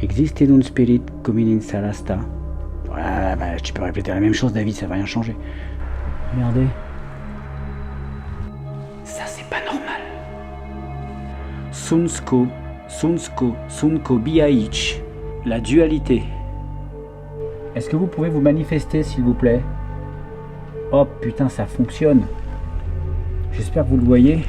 Existed un spirit coming in Salasta. Ouais, bah, tu peux répéter la même chose, David, ça va rien changer. Regardez. Ça, c'est pas normal. Sunsko Biaich. La dualité. Est-ce que vous pouvez vous manifester, s'il vous plaît? Oh putain, ça fonctionne. J'espère que vous le voyez.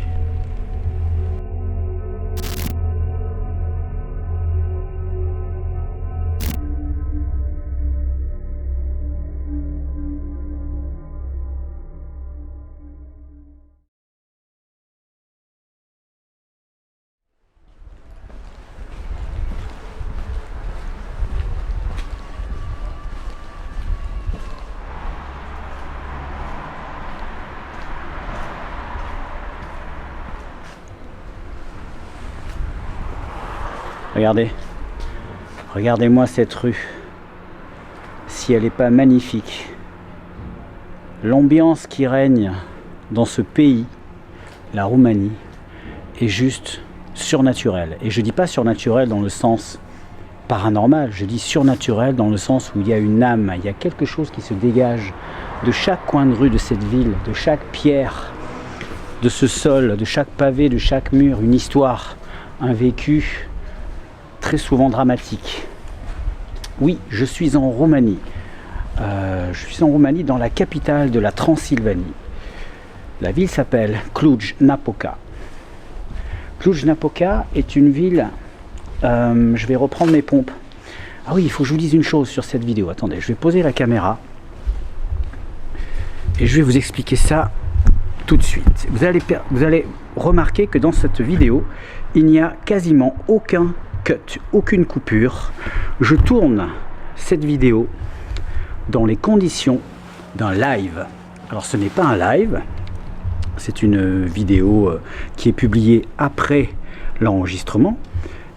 Regardez, regardez-moi cette rue, si elle n'est pas magnifique. L'ambiance qui règne dans ce pays, la Roumanie, est juste surnaturelle. Et je ne dis pas surnaturelle dans le sens paranormal, je dis surnaturelle dans le sens où il y a une âme, il y a quelque chose qui se dégage de chaque coin de rue de cette ville, de chaque pierre, de ce sol, de chaque pavé, de chaque mur, une histoire, un vécu très souvent dramatique. Oui, je suis en Roumanie. Je suis en Roumanie, dans la capitale de la Transylvanie. La ville s'appelle Cluj-Napoca. Cluj-Napoca est une ville... je vais reprendre mes pompes. Ah oui, il faut que je vous dise une chose sur cette vidéo. Attendez, je vais poser la caméra. Et je vais vous expliquer ça tout de suite. Vous allez remarquer que dans cette vidéo, il n'y a quasiment aucun cut, aucune coupure. Je tourne cette vidéo dans les conditions d'un live. Alors ce n'est pas un live, c'est une vidéo qui est publiée après l'enregistrement,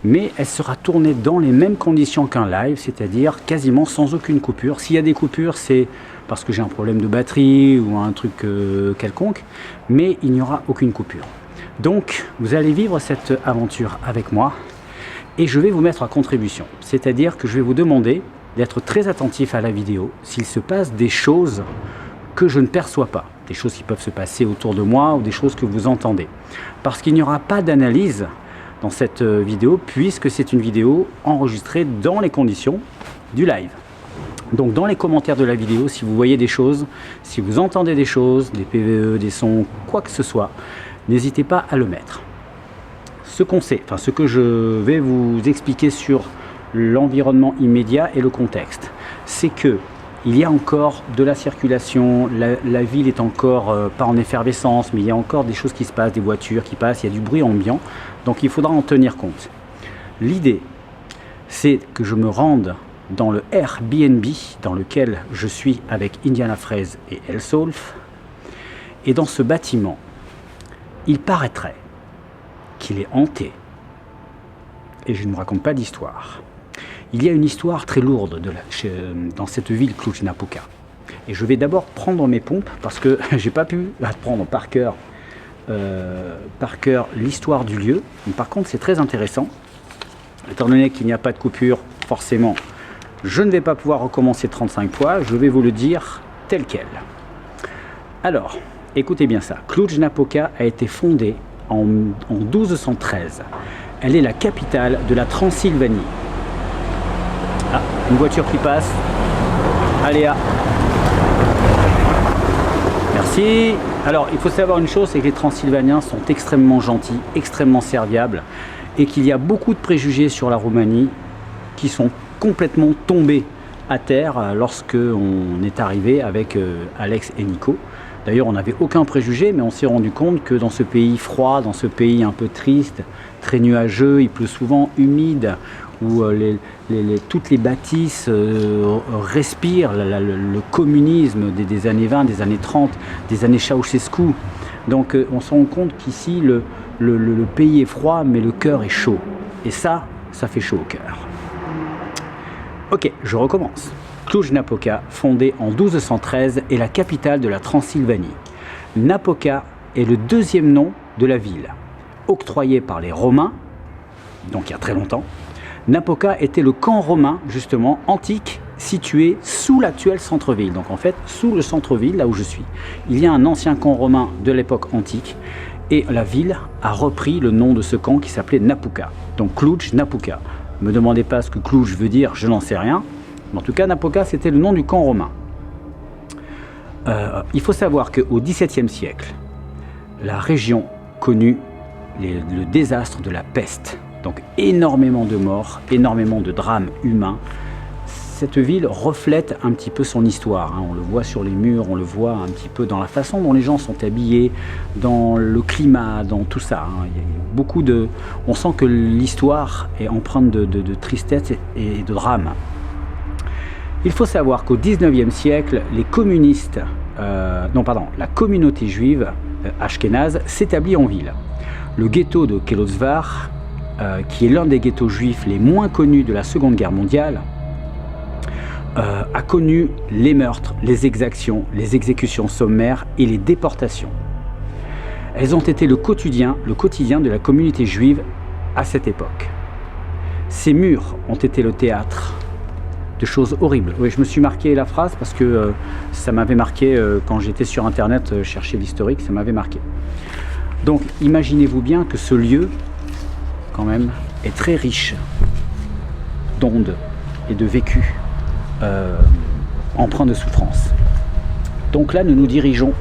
mais elle sera tournée dans les mêmes conditions qu'un live, c'est-à-dire quasiment sans aucune coupure. S'il y a des coupures, c'est parce que j'ai un problème de batterie ou un truc quelconque, mais il n'y aura aucune coupure. Donc vous allez vivre cette aventure avec moi. Et je vais vous mettre à contribution, c'est-à-dire que je vais vous demander d'être très attentif à la vidéo s'il se passe des choses que je ne perçois pas, des choses qui peuvent se passer autour de moi ou des choses que vous entendez. Parce qu'il n'y aura pas d'analyse dans cette vidéo puisque c'est une vidéo enregistrée dans les conditions du live. Donc dans les commentaires de la vidéo, si vous voyez des choses, si vous entendez des choses, des PVE, des sons, quoi que ce soit, n'hésitez pas à le mettre. Ce qu'on sait, enfin ce que je vais vous expliquer sur l'environnement immédiat et le contexte, c'est que il y a encore de la circulation, la ville est encore pas en effervescence, mais il y a encore des choses qui se passent, des voitures qui passent, il y a du bruit ambiant, donc il faudra en tenir compte. L'idée, c'est que je me rende dans le Airbnb dans lequel je suis avec Indiana Fraise et Elsolf, et dans ce bâtiment, il paraîtrait qu'il est hanté. Et je ne vous raconte pas d'histoire. Il y a une histoire très lourde dans cette ville Cluj-Napoca. Et je vais d'abord prendre mes pompes parce que j'ai pas pu apprendre par cœur l'histoire du lieu. Mais par contre, c'est très intéressant. Étant donné qu'il n'y a pas de coupure, forcément, je ne vais pas pouvoir recommencer 35 fois. Je vais vous le dire tel quel. Alors, écoutez bien ça. Cluj-Napoca a été fondée en 1213. Elle est la capitale de la Transylvanie. Ah, une voiture qui passe. Aléa. Merci. Alors, il faut savoir une chose, c'est que les Transylvaniens sont extrêmement gentils, extrêmement serviables, et qu'il y a beaucoup de préjugés sur la Roumanie qui sont complètement tombés à terre lorsque on est arrivé avec Alex et Nico. D'ailleurs, on n'avait aucun préjugé, mais on s'est rendu compte que dans ce pays froid, dans ce pays un peu triste, très nuageux, il pleut souvent, humide, où toutes les bâtisses respirent le communisme des années 20, des années 30, des années Ceausescu. Donc on se rend compte qu'ici, le pays est froid, mais le cœur est chaud. Et ça fait chaud au cœur. Ok, je recommence. Cluj-Napoca, fondée en 1213, est la capitale de la Transylvanie. Napoca est le deuxième nom de la ville, octroyé par les Romains, donc il y a très longtemps. Napoca était le camp romain, justement, antique, situé sous l'actuel centre-ville. Donc en fait, sous le centre-ville, là où je suis, il y a un ancien camp romain de l'époque antique. Et la ville a repris le nom de ce camp qui s'appelait Napuca. Donc Cluj-Napuca. Ne me demandez pas ce que Cluj veut dire, je n'en sais rien. Mais en tout cas, Napoca, c'était le nom du camp romain. Il faut savoir qu'au XVIIe siècle, la région connut le désastre de la peste. Donc énormément de morts, énormément de drames humains. Cette ville reflète un petit peu son histoire, hein. On le voit sur les murs, on le voit un petit peu dans la façon dont les gens sont habillés, dans le climat, dans tout ça, hein. Il y a beaucoup de... On sent que l'histoire est empreinte de tristesse et de drame. Il faut savoir qu'au XIXe siècle, les communistes, la communauté juive ashkénaze s'établit en ville. Le ghetto de Kelosvar, qui est l'un des ghettos juifs les moins connus de la Seconde Guerre mondiale, a connu les meurtres, les exactions, les exécutions sommaires et les déportations. Elles ont été le quotidien de la communauté juive à cette époque. Ces murs ont été le théâtre de choses horribles. Oui, je me suis marqué la phrase parce que ça m'avait marqué quand j'étais sur internet chercher l'historique, ça m'avait marqué. Donc imaginez-vous bien que ce lieu, quand même, est très riche d'ondes et de vécu empreint de souffrance. Donc là, nous nous dirigeons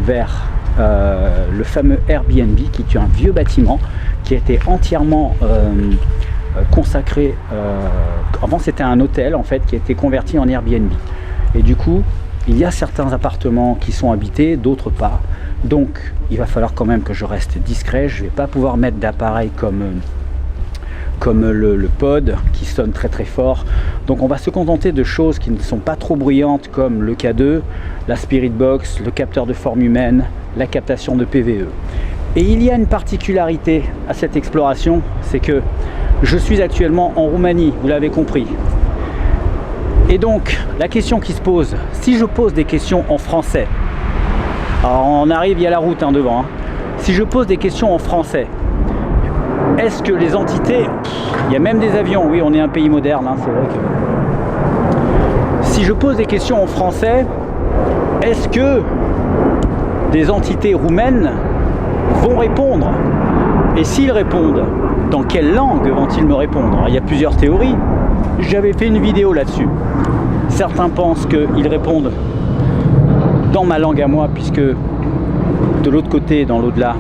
vers le fameux Airbnb, qui est un vieux bâtiment qui a été entièrement consacré. Avant, c'était un hôtel en fait qui a été converti en Airbnb. Et du coup, il y a certains appartements qui sont habités, d'autres pas. Donc, il va falloir quand même que je reste discret. Je ne vais pas pouvoir mettre d'appareil comme le pod qui sonne très très fort. Donc on va se contenter de choses qui ne sont pas trop bruyantes comme le K2, la Spirit Box, le capteur de forme humaine, la captation de PVE. Et il y a une particularité à cette exploration, c'est que je suis actuellement en Roumanie, vous l'avez compris. Et donc la question qui se pose, si je pose des questions en français, alors on arrive, il y a la route devant, hein. Si je pose des questions en français, est-ce que les entités, il y a même des avions, oui on est un pays moderne, hein, c'est vrai que... Si je pose des questions en français, est-ce que des entités roumaines vont répondre? Et s'ils répondent, dans quelle langue vont-ils me répondre? Alors, il y a plusieurs théories, j'avais fait une vidéo là-dessus. Certains pensent qu'ils répondent dans ma langue à moi, puisque de l'autre côté, dans l'au-delà,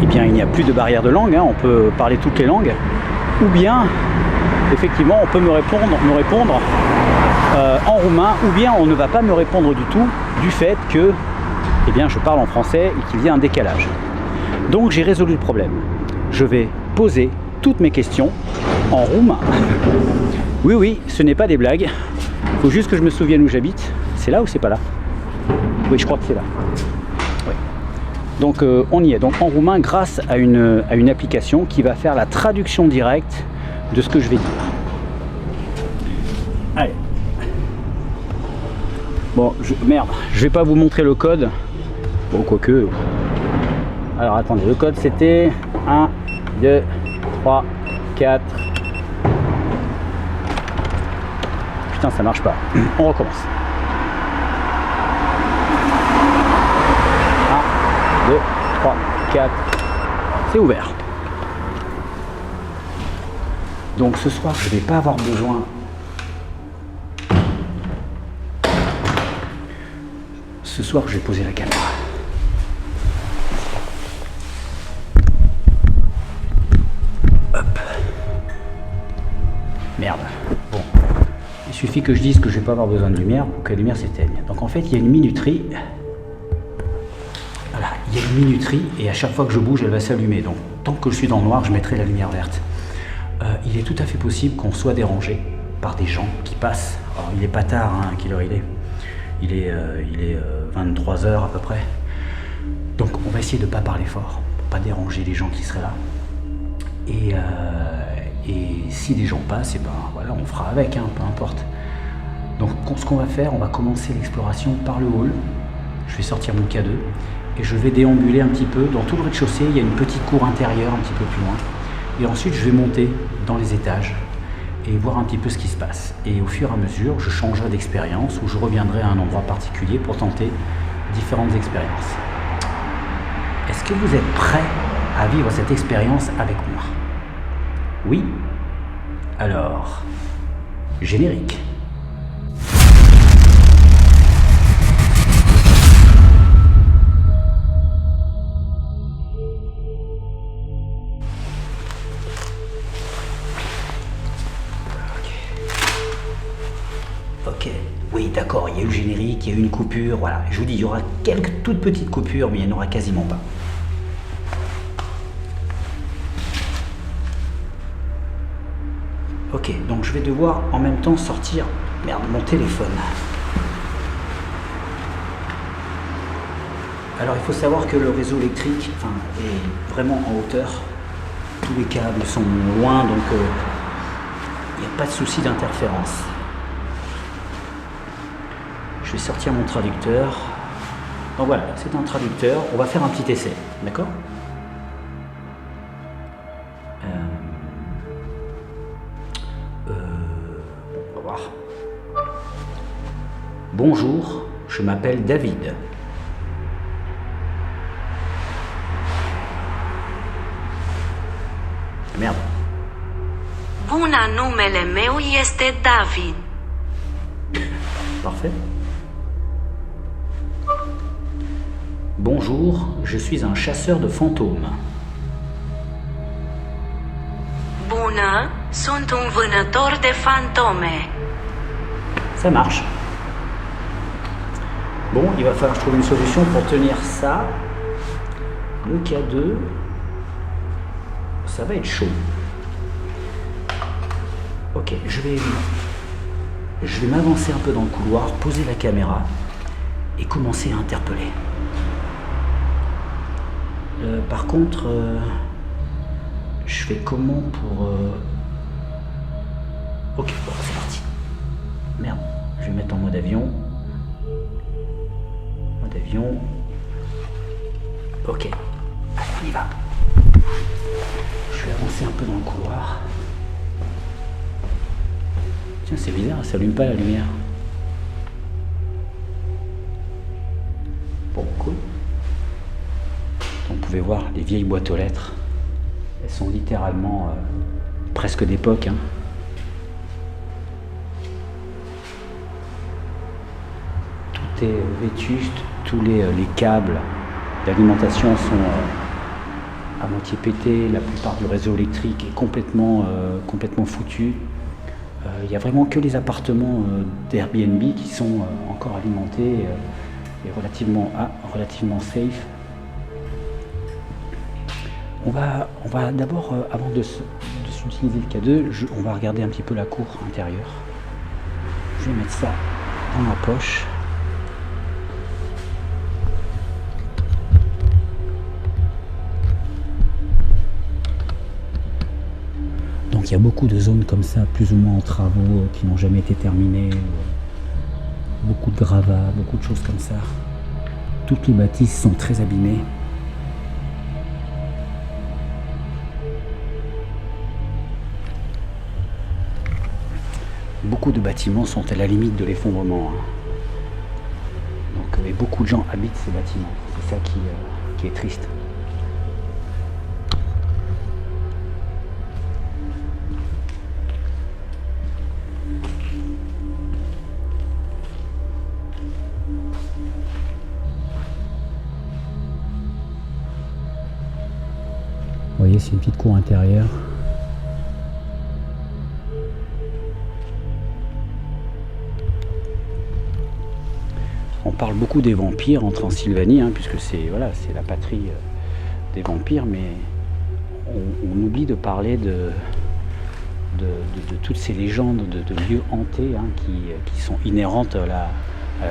eh bien, il n'y a plus de barrière de langue, hein, on peut parler toutes les langues, ou bien, effectivement, on peut me répondre en roumain, ou bien on ne va pas me répondre du tout, du fait que, eh bien, je parle en français et qu'il y a un décalage. Donc, j'ai résolu le problème. Je vais poser toutes mes questions en roumain. Oui, oui, ce n'est pas des blagues. Il faut juste que je me souvienne où j'habite. C'est là ou c'est pas là? Oui, je crois que c'est là. Oui. Donc on y est, donc en roumain grâce à une application qui va faire la traduction directe de ce que je vais dire. Allez. Bon, merde, je vais pas vous montrer le code. Bon, quoique. Alors attendez, le code c'était 1, 2, 3, 4. Putain, ça marche pas. On recommence. 1, 2, 3, 4. C'est ouvert. Donc ce soir, je vais pas avoir besoin. Ce soir, je vais poser la caméra. Hop. Merde. Bon. Il suffit que je dise que je vais pas avoir besoin de lumière pour que la lumière s'éteigne. Donc en fait, il y a une minuterie. Voilà, il y a une minuterie et à chaque fois que je bouge, elle va s'allumer. Donc tant que je suis dans le noir, je mettrai la lumière verte. Il est tout à fait possible qu'on soit dérangé par des gens qui passent. Alors il est pas tard, hein, quelle heure il est? Il est 23 h à peu près. Donc on va essayer de ne pas parler fort, pour pas déranger les gens qui seraient là. Et si des gens passent, et ben voilà, on fera avec, hein, peu importe. Donc ce qu'on va faire, on va commencer l'exploration par le hall. Je vais sortir mon K2 et je vais déambuler un petit peu. Dans tout le rez-de-chaussée, il y a une petite cour intérieure un petit peu plus loin. Et ensuite, je vais monter dans les étages et voir un petit peu ce qui se passe. Et au fur et à mesure, je changerai d'expérience ou je reviendrai à un endroit particulier pour tenter différentes expériences. Est-ce que vous êtes prêts à vivre cette expérience avec moi? Oui? Alors, générique. Ok, oui d'accord, il y a eu le générique, il y a eu une coupure, voilà. Je vous dis, il y aura quelques toutes petites coupures, mais il n'y en aura quasiment pas. Ok, donc je vais devoir en même temps sortir, merde, mon téléphone. Alors il faut savoir que le réseau électrique est vraiment en hauteur. Tous les câbles sont loin, donc il n'y a pas de souci d'interférence. Je vais sortir mon traducteur. Donc voilà, c'est un traducteur. On va faire un petit essai, d'accord? On va voir. Bonjour, je m'appelle David. Merde. Bună, numele meu este David. Parfait. Bonjour, je suis un chasseur de fantômes. Bună, sunt un vânător de fantome. Ça marche. Bon, il va falloir trouver une solution pour tenir ça. Le K2, ça va être chaud. Ok, je vais m'avancer un peu dans le couloir, poser la caméra et commencer à interpeller. Par contre, je fais comment pour... Ok, bon, c'est parti. Merde, je vais mettre en mode avion. Mode avion. Ok, allez, on y va. Je vais avancer un peu dans le couloir. Tiens, c'est bizarre, ça s'allume pas la lumière. Bon, cool. On pouvait voir les vieilles boîtes aux lettres. Elles sont littéralement presque d'époque. Hein. Tout est vétuste, tous les câbles d'alimentation sont à moitié pétés. La plupart du réseau électrique est complètement foutu. Il n'y a vraiment que les appartements d'Airbnb qui sont encore alimentés et relativement safe. On va d'abord, avant de s'utiliser le K2, on va regarder un petit peu la cour intérieure. Je vais mettre ça dans ma poche. Donc il y a beaucoup de zones comme ça, plus ou moins en travaux, qui n'ont jamais été terminées. Beaucoup de gravats, beaucoup de choses comme ça. Toutes les bâtisses sont très abîmées. Beaucoup de bâtiments sont à la limite de l'effondrement. Donc, et beaucoup de gens habitent ces bâtiments. C'est ça qui est triste. Vous voyez, c'est une petite cour intérieure. On parle beaucoup des vampires en Transylvanie, hein, puisque c'est la patrie des vampires, mais on oublie de parler de toutes ces légendes de lieux hantés hein, qui sont inhérentes à la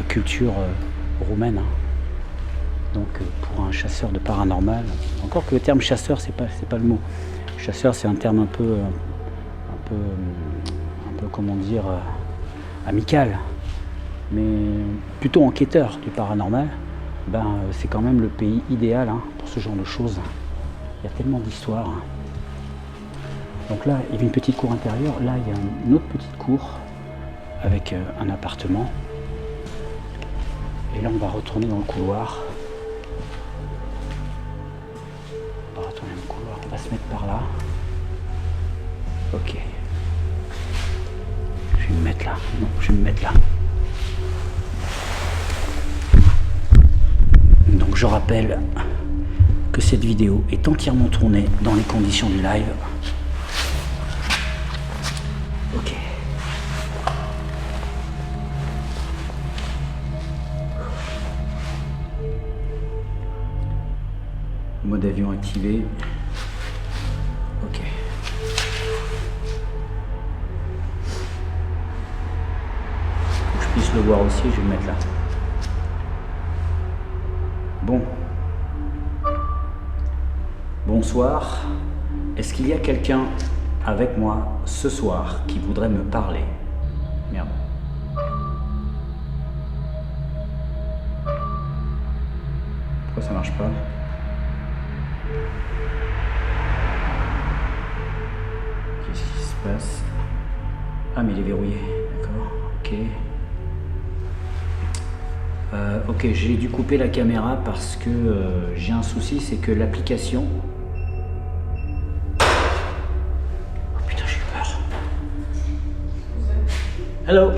culture roumaine. Hein. Donc pour un chasseur de paranormal, encore que le terme chasseur c'est pas le mot. Chasseur c'est un terme un peu comment dire amical. Mais plutôt enquêteur du paranormal, c'est quand même le pays idéal hein, pour ce genre de choses. Il y a tellement d'histoires. Donc là, il y avait une petite cour intérieure. Là, il y a une autre petite cour avec un appartement. Et là, on va retourner dans le couloir. On va retourner dans le couloir. On va se mettre par là. Ok. Je vais me mettre là. Non, je vais me mettre là. Donc je rappelle que cette vidéo est entièrement tournée dans les conditions du live. Ok. Mode avion activé. Ok. Pour que je puisse le voir aussi, je vais le mettre là. Bon. Bonsoir. Est-ce qu'il y a quelqu'un avec moi ce soir qui voudrait me parler? Merde. Pourquoi ça marche pas? Qu'est-ce qui se passe? Ah mais il est verrouillé, d'accord, ok. Ok, j'ai dû couper la caméra parce que j'ai un souci, c'est que l'application... Oh putain, j'ai eu peur. Hello.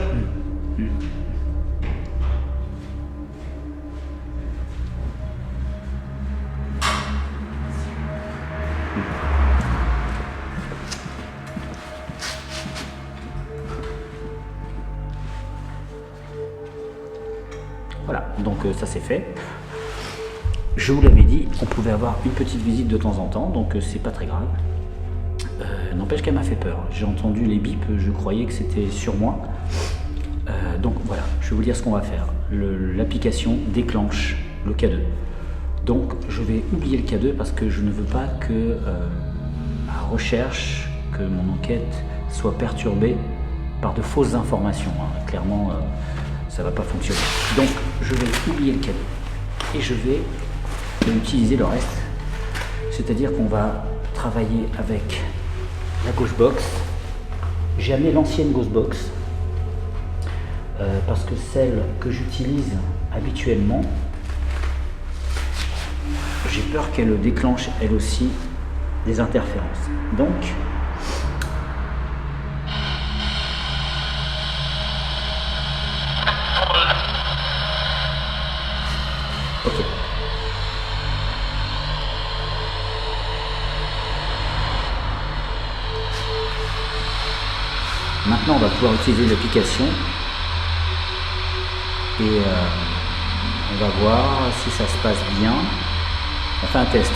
Voilà, donc ça c'est fait. Je vous l'avais dit, on pouvait avoir une petite visite de temps en temps, donc c'est pas très grave. N'empêche qu'elle m'a fait peur. J'ai entendu les bips, je croyais que c'était sur moi. Donc voilà, je vais vous dire ce qu'on va faire. L'application déclenche le K2. Donc je vais oublier le K2 parce que je ne veux pas que ma recherche, que mon enquête soit perturbée par de fausses informations. Hein. Clairement, ça va pas fonctionner. Donc je vais oublier le K2 et je vais utiliser le reste. C'est-à-dire qu'on va travailler avec la Ghostbox. J'ai amené l'ancienne Ghostbox parce que celle que j'utilise habituellement, j'ai peur qu'elle déclenche elle aussi des interférences. Donc ok. Maintenant, on va pouvoir utiliser l'application et on va voir si ça se passe bien. On fait un test,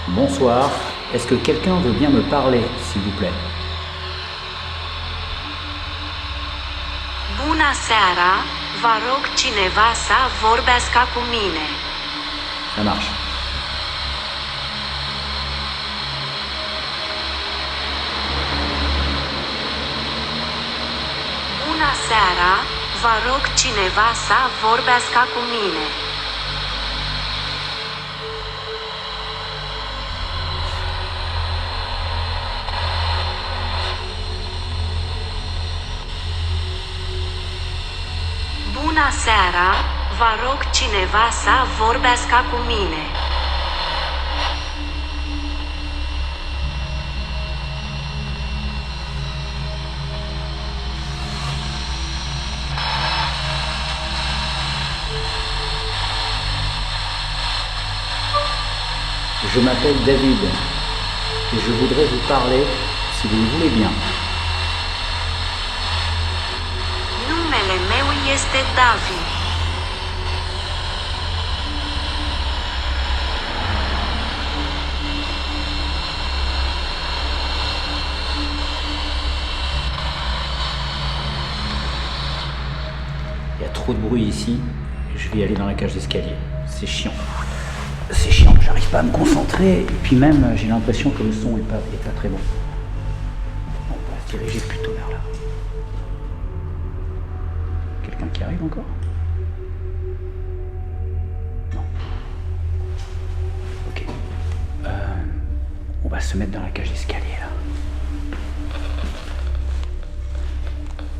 Bonsoir, est-ce que quelqu'un veut bien me parler, s'il vous plaît? Bună seara, vă rog cineva să vorbească cu mine. Ça marche. Bună seara, vă rog cineva să vorbească cu mine. Bună seara, vă rog cineva să vorbească cu mine. Je m'appelle David et je voudrais vous parler si vous le voulez bien. Numele meu este David. Il y a trop de bruit ici, je vais aller dans la cage d'escalier. C'est chiant. C'est chiant, j'arrive pas à me concentrer et puis même j'ai l'impression que le son est pas très bon. On va se diriger plutôt vers là. Quelqu'un qui arrive encore? se mettre dans la cage d'escalier là.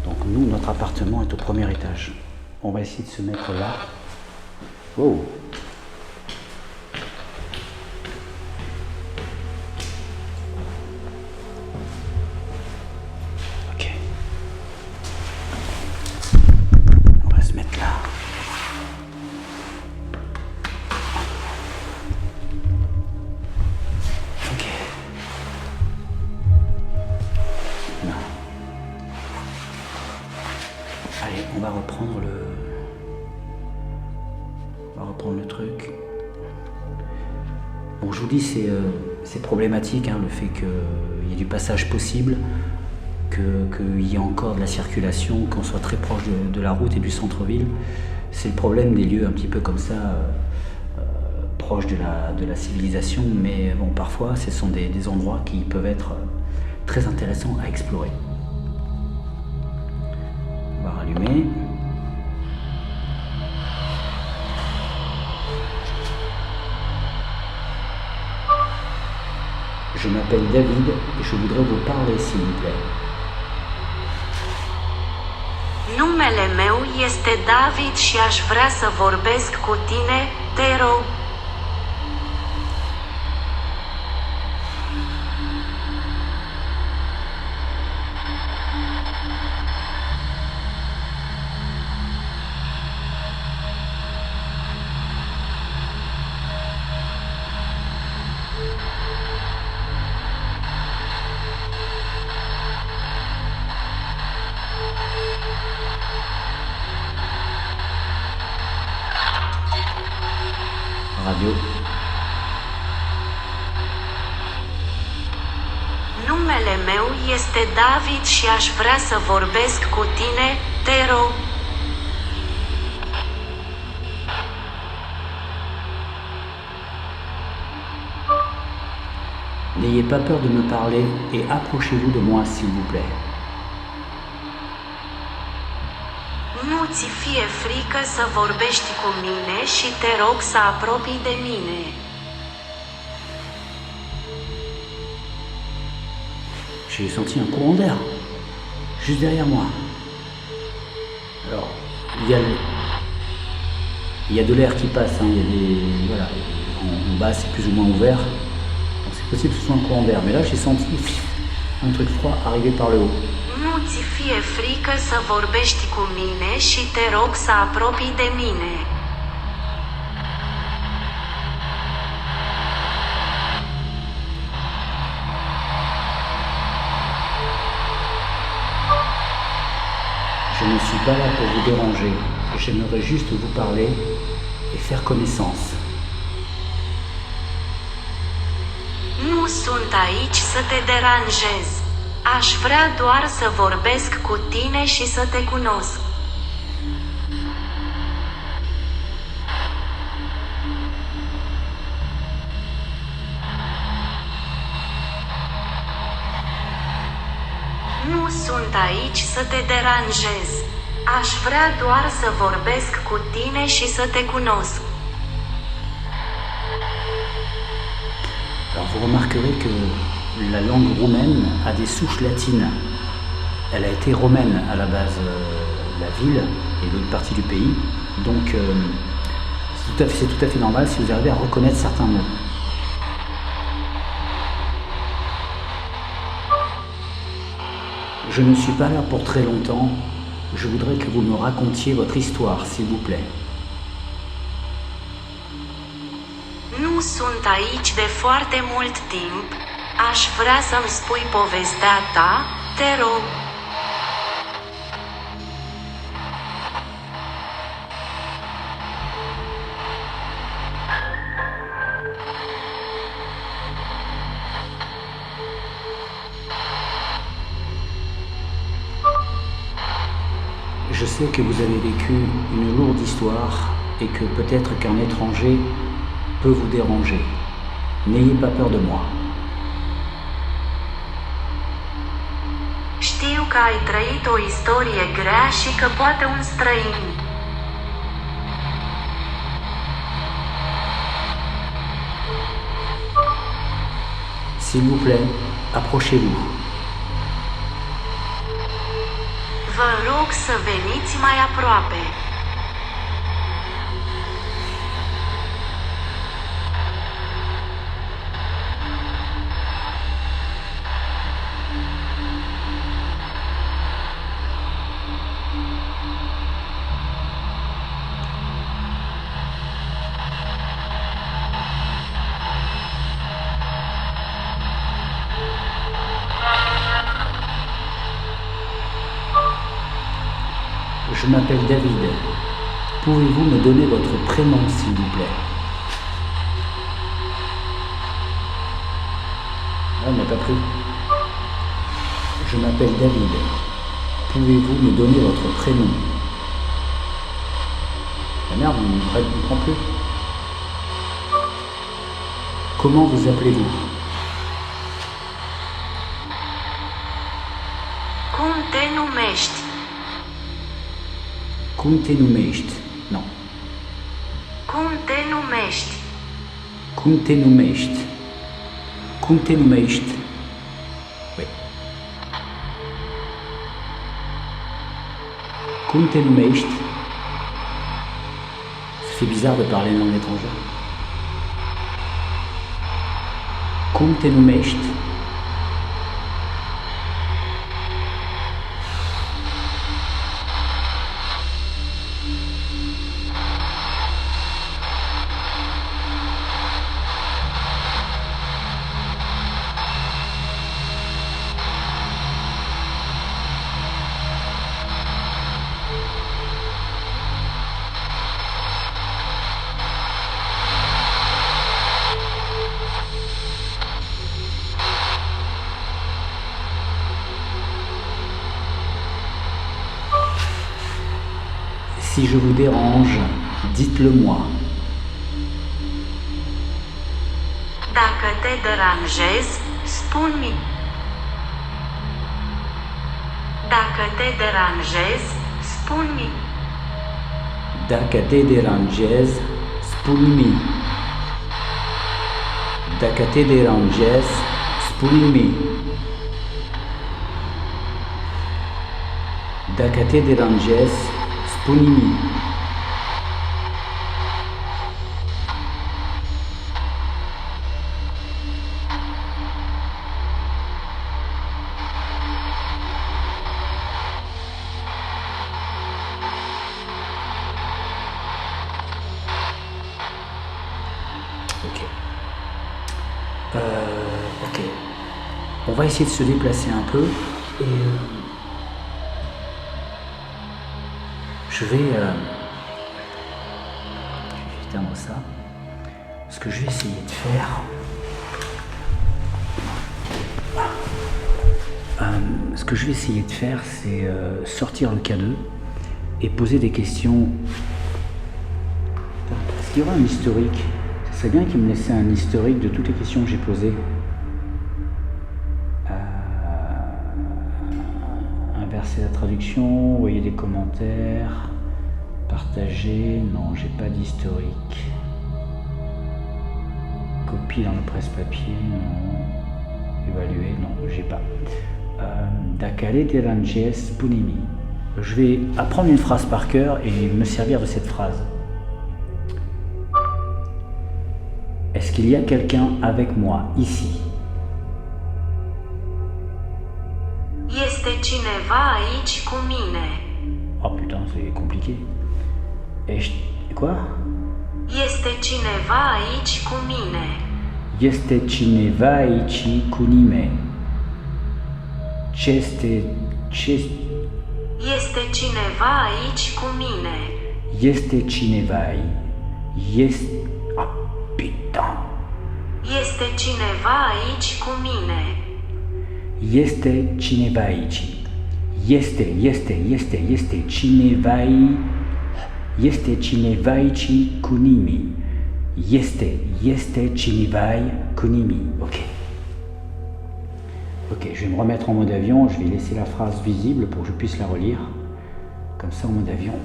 Donc nous, notre appartement est au premier étage. On va essayer de se mettre là. Wow. Ok. On va se mettre là. Ok. Non. Allez, on va reprendre le truc. Bon, je vous dis, c'est problématique, hein, le fait qu'il y ait du passage possible, qu'il y ait encore de la circulation, qu'on soit très proche de la route et du centre-ville. C'est le problème des lieux un petit peu comme ça, proches de la civilisation, mais bon, parfois, ce sont des endroits qui peuvent être très intéressants à explorer. On va rallumer. Je m'appelle David et je voudrais vous parler, s'il vous plaît. Numele meu este David și aș vrea să vorbesc cu tine, te rog. Radio. Numele meu este David și aș vrea să vorbesc cu tine, te rog. N'ayez pas peur de me parler et approchez-vous de moi, s'il vous plaît. Nu ți fie frică să vorbești cu mine și te rog să apropii de mine. J'ai senti un courant d'air, juste derrière moi. Alors, il y a de l'air qui passe, hein, il y a des, voilà, en bas c'est plus ou moins ouvert, donc c'est possible que ce soit un courant d'air. Mais là j'ai senti un truc froid arriver par le haut. Nu ți fie frică să vorbești cu mine și te rog să apropii de mine. Je ne suis pas là pour vous déranger, j'aimerais juste vous parler et faire connaissance. Nu sunt aici să te deranjez. Aș vrea doar să vorbesc cu tine și să te cunosc. Nu sunt aici să te deranjez. Aș vrea doar să vorbesc cu tine și să te cunosc. Alors vous remarquerez que la langue roumaine a des souches latines. Elle a été romaine à la base, la ville et l'autre partie du pays. Donc c'est tout à fait normal si vous arrivez à reconnaître certains mots. Je ne suis pas là pour très longtemps. Je voudrais que vous me racontiez votre histoire, s'il vous plaît. Nu sunt aici de foarte mult timp. Aș vrea să-mi spui povestea ta, te rog. Je sais que vous avez vécu une lourde histoire et que peut-être qu'un étranger peut vous déranger. N'ayez pas peur de moi. Știu că ai trăit o istorie grea și că poate un străin. S'il vous plaît, approchez-vous. Vă rog să veniți mai aproape. Je m'appelle David. Pouvez-vous me donner votre prénom, s'il vous plaît? Ah, on n'a pas pris. Je m'appelle David. Pouvez-vous me donner votre prénom? La merde, on ne prend plus. Comment vous appelez-vous? Cum te numești? Cum te numești? Non. Cum te numești? Cum te numești? Cum te numești? Oui. Cum te numești? Ça fait bizarre de parler une langue étrangère. Cum te numești? Si je vous dérange, dites-le moi. Dacă te deranjez, spun-mi. Dacă te deranjez, spun-mi. Dacă te deranjez, spune-mi. Dacă te deranjez, spune-mi. Dacă te deranjez, spune-mi. Ok. On va essayer de se déplacer un peu et je vais éteindre ça. Ce que je vais essayer de faire, c'est sortir le K2 et poser des questions. Est-ce qu'il y aura un historique? C'est bien qu'il me laissait un historique de toutes les questions que j'ai posées. Inverser la traduction, envoyer des commentaires, partager, non, j'ai pas d'historique. Copie dans le presse-papier, non. Évaluer, non, j'ai pas. Dakale Deranges Punimi. Je vais apprendre une phrase par cœur et me servir de cette phrase. Est-ce qu'il y a quelqu'un avec moi ici? Este cineva aici cu mine. Oh putain, c'est compliqué. Quoi? Este cineva aici cu mine. Este cineva aici cu mine. Este cineva aici cu mine. Este cineva aici. Ah putain. Este cineva aici cu mine. Este cineva aici. Este cineva aici. Este cineva aici cu nimi. Este cineva aici cu nimi. Ok. Ok, je vais me remettre en mode avion. Je vais laisser la phrase visible pour que je puisse la relire. Comme ça en mode avion.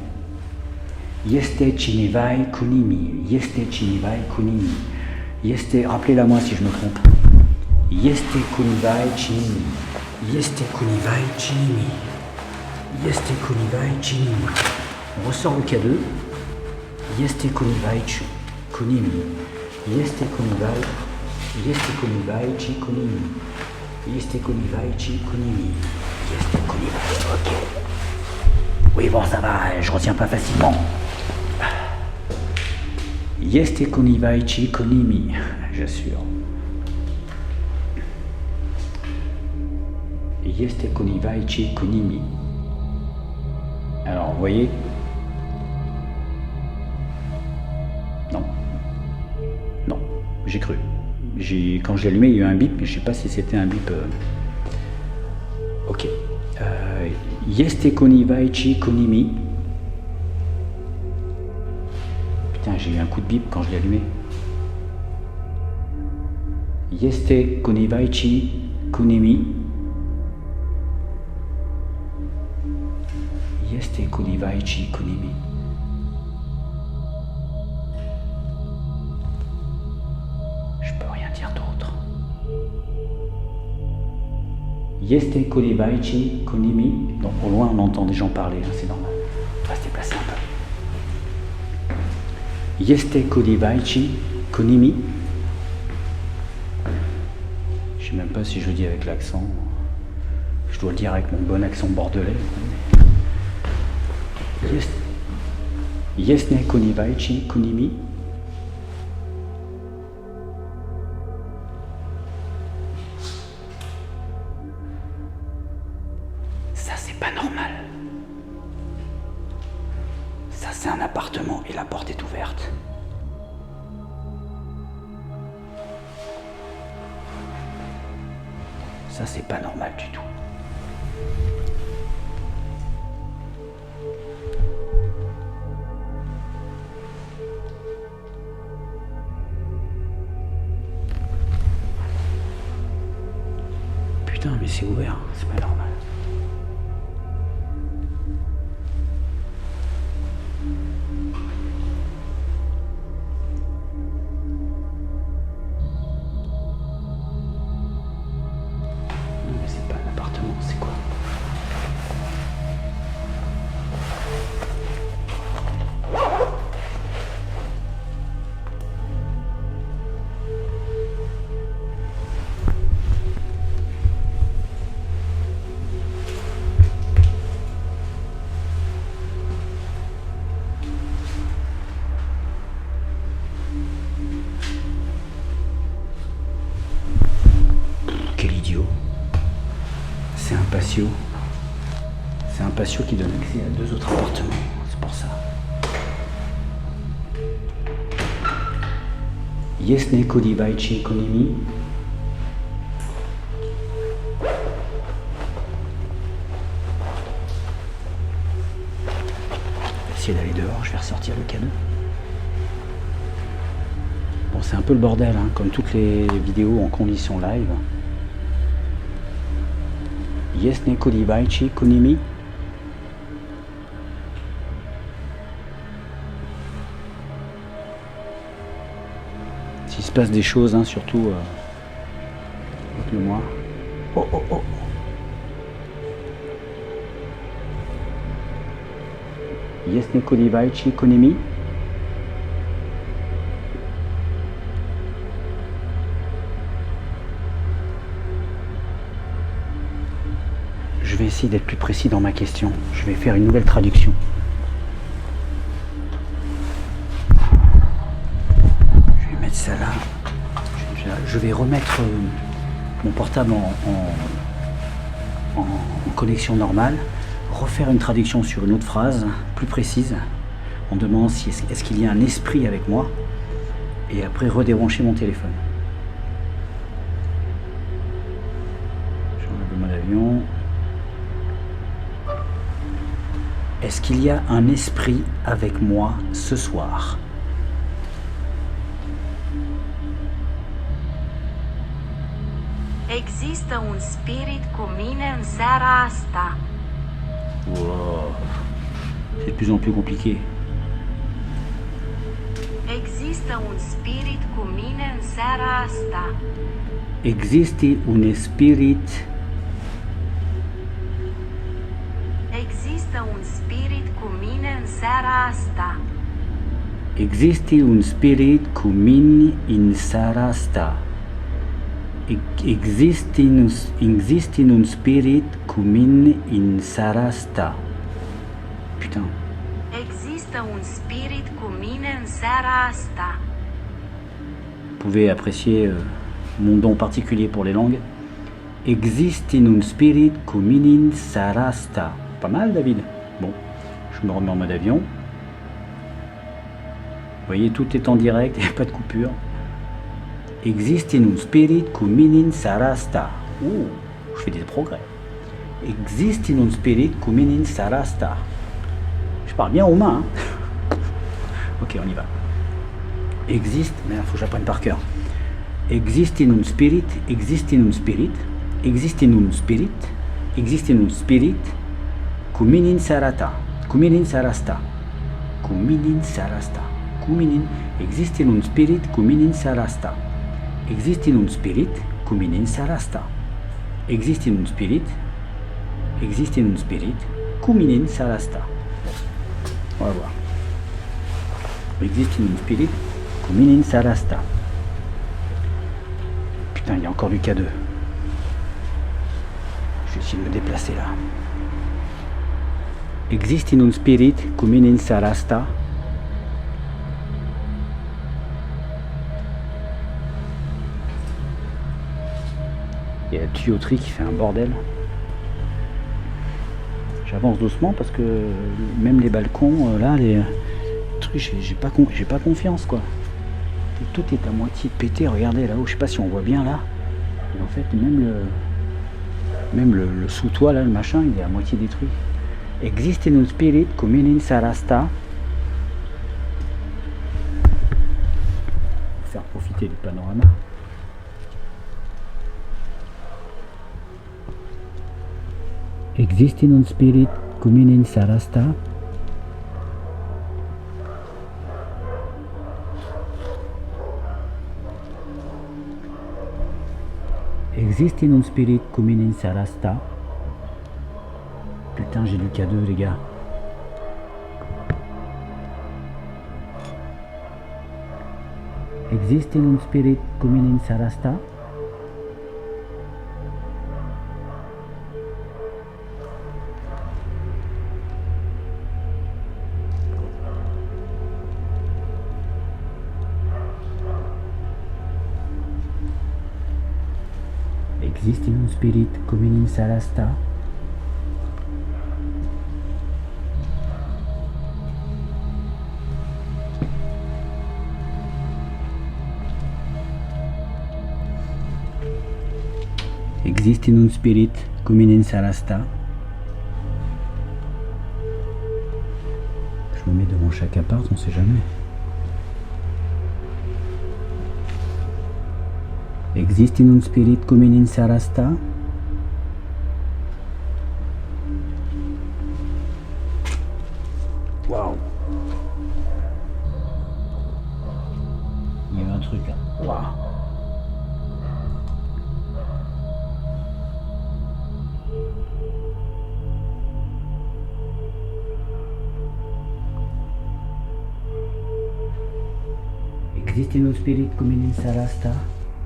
Este cineva aici cu nimi. Este cineva aici cu nimi. Rappelez-la moi si je me trompe. Este kunivai chinimi. Este kunivai chinimi. Este kunivai chinimi. On ressort le K2. Este kunivai kunimi. Este kunivai. Este kunivai chi kunimi. Este kunivai chi kunimi. Este kunivai. Ok. Oui, bon, ça va, je retiens pas facilement. Este kunivai chi kunimi. J'assure. Este kunivai chi kunimi. Alors, vous voyez? Non. Non, j'ai cru. Quand je l'ai allumé, il y a eu un bip, mais je sais pas si c'était un bip. Ok. Este kunivai chi kunimi. Putain, j'ai eu un coup de bip quand je l'ai allumé. Este kunivai chi kunimi. Este kunivai chi kunimi. Je peux rien dire d'autre. Este kunivai chi kunimi. Donc au loin on entend des gens parler, hein, c'est normal. On va se déplacer un peu. Este kunivai chi kunimi. Je sais même pas si je le dis avec l'accent. Je dois le dire avec mon bon accent bordelais. Yesne kunivai chi kunimi. Ça c'est pas normal. Ça c'est un appartement et la porte est ouverte. Ça c'est pas normal du tout. Putain, mais c'est ouvert, c'est pas normal. Non, mais c'est pas un appartement, c'est quoi? Quel idiot. C'est un patio. C'est un patio qui donne accès à 2 autres appartements. C'est pour ça. Yesne kunivai chi kunimi. Essayer d'aller dehors, je vais ressortir le cadeau. Bon, c'est un peu le bordel, hein, comme toutes les vidéos en condition live. Yesne kunivai chi kunimi. S'il se passe des choses, hein, surtout dites-le-moi. Oh oh oh. Yesne kunivai chi kunimi. Je vais essayer d'être plus précis dans ma question. Je vais faire une nouvelle traduction. Je vais mettre ça là. Je vais remettre mon portable en connexion normale. Refaire une traduction sur une autre phrase plus précise. En demandant si est-ce qu'il y a un esprit avec moi. Et après redébrancher mon téléphone. J'enlève le mode avion. Est-ce qu'il y a un esprit avec moi ce soir? Există un spirit cu mine în seara asta. Wow. C'est de plus en plus compliqué. Există un spirit cu mine în seara asta. Existe un spirit. Există un spirit cu mine în seara asta. Existe un spirit cu mine în seara asta. Existe un spirit cu mine în seara asta. Putain. Există un spirit cu mine în seara asta. Vous pouvez apprécier mon don particulier pour les langues. Existe un spirit cu mine în seara asta. Pas mal, David. Bon, je me remets en mode avion. Vous voyez, tout est en direct, il n'y a pas de coupure. Existe un spirit cu mine în seara asta. Je fais des progrès. Existe un spirit cu mine în seara asta. Je parle bien roumain. Hein. Ok, on y va. Existe, merde, faut que j'apprenne par cœur. Existe un spirit, existe un spirit, existe un spirit, existe un spirit cu mine în seara ta. Cu mine în seara asta. Cu mine în seara asta. Cu mine. Existe un spirit cu mine în seara asta. Existe un spirit cu mine în seara asta. Existe un spirit. Existe un spirit cu mine în seara asta. On va voir. Existe un spirit cu mine în seara asta. Putain, il y a encore du K2. Je vais essayer de me déplacer là. Existe un spirit cu mine în seara asta. Il y a la tuyauterie qui fait un bordel. J'avance doucement parce que même les balcons, là, les trucs, j'ai pas confiance quoi. Et tout est à moitié pété. Regardez là-haut, je sais pas si on voit bien là. Et en fait, même le sous-toit là, le machin, il est à moitié détruit. Existe un spirit cu mine în seara asta. Faire profiter du panorama. Existe un spirit cu mine în seara asta. Existe un spirit cu mine în seara asta. Putain, j'ai du K2 les gars. Existe un spirit cu mine în seara asta. Existe un spirit cu mine în seara asta. Existe un spirit cu mine în seara asta. Je me mets devant chaque appart, on sait jamais. Existe un spirit cu mine în seara asta? Waouh! Il y a eu un truc là. Waouh! Existe un spirit cu mine în seara asta?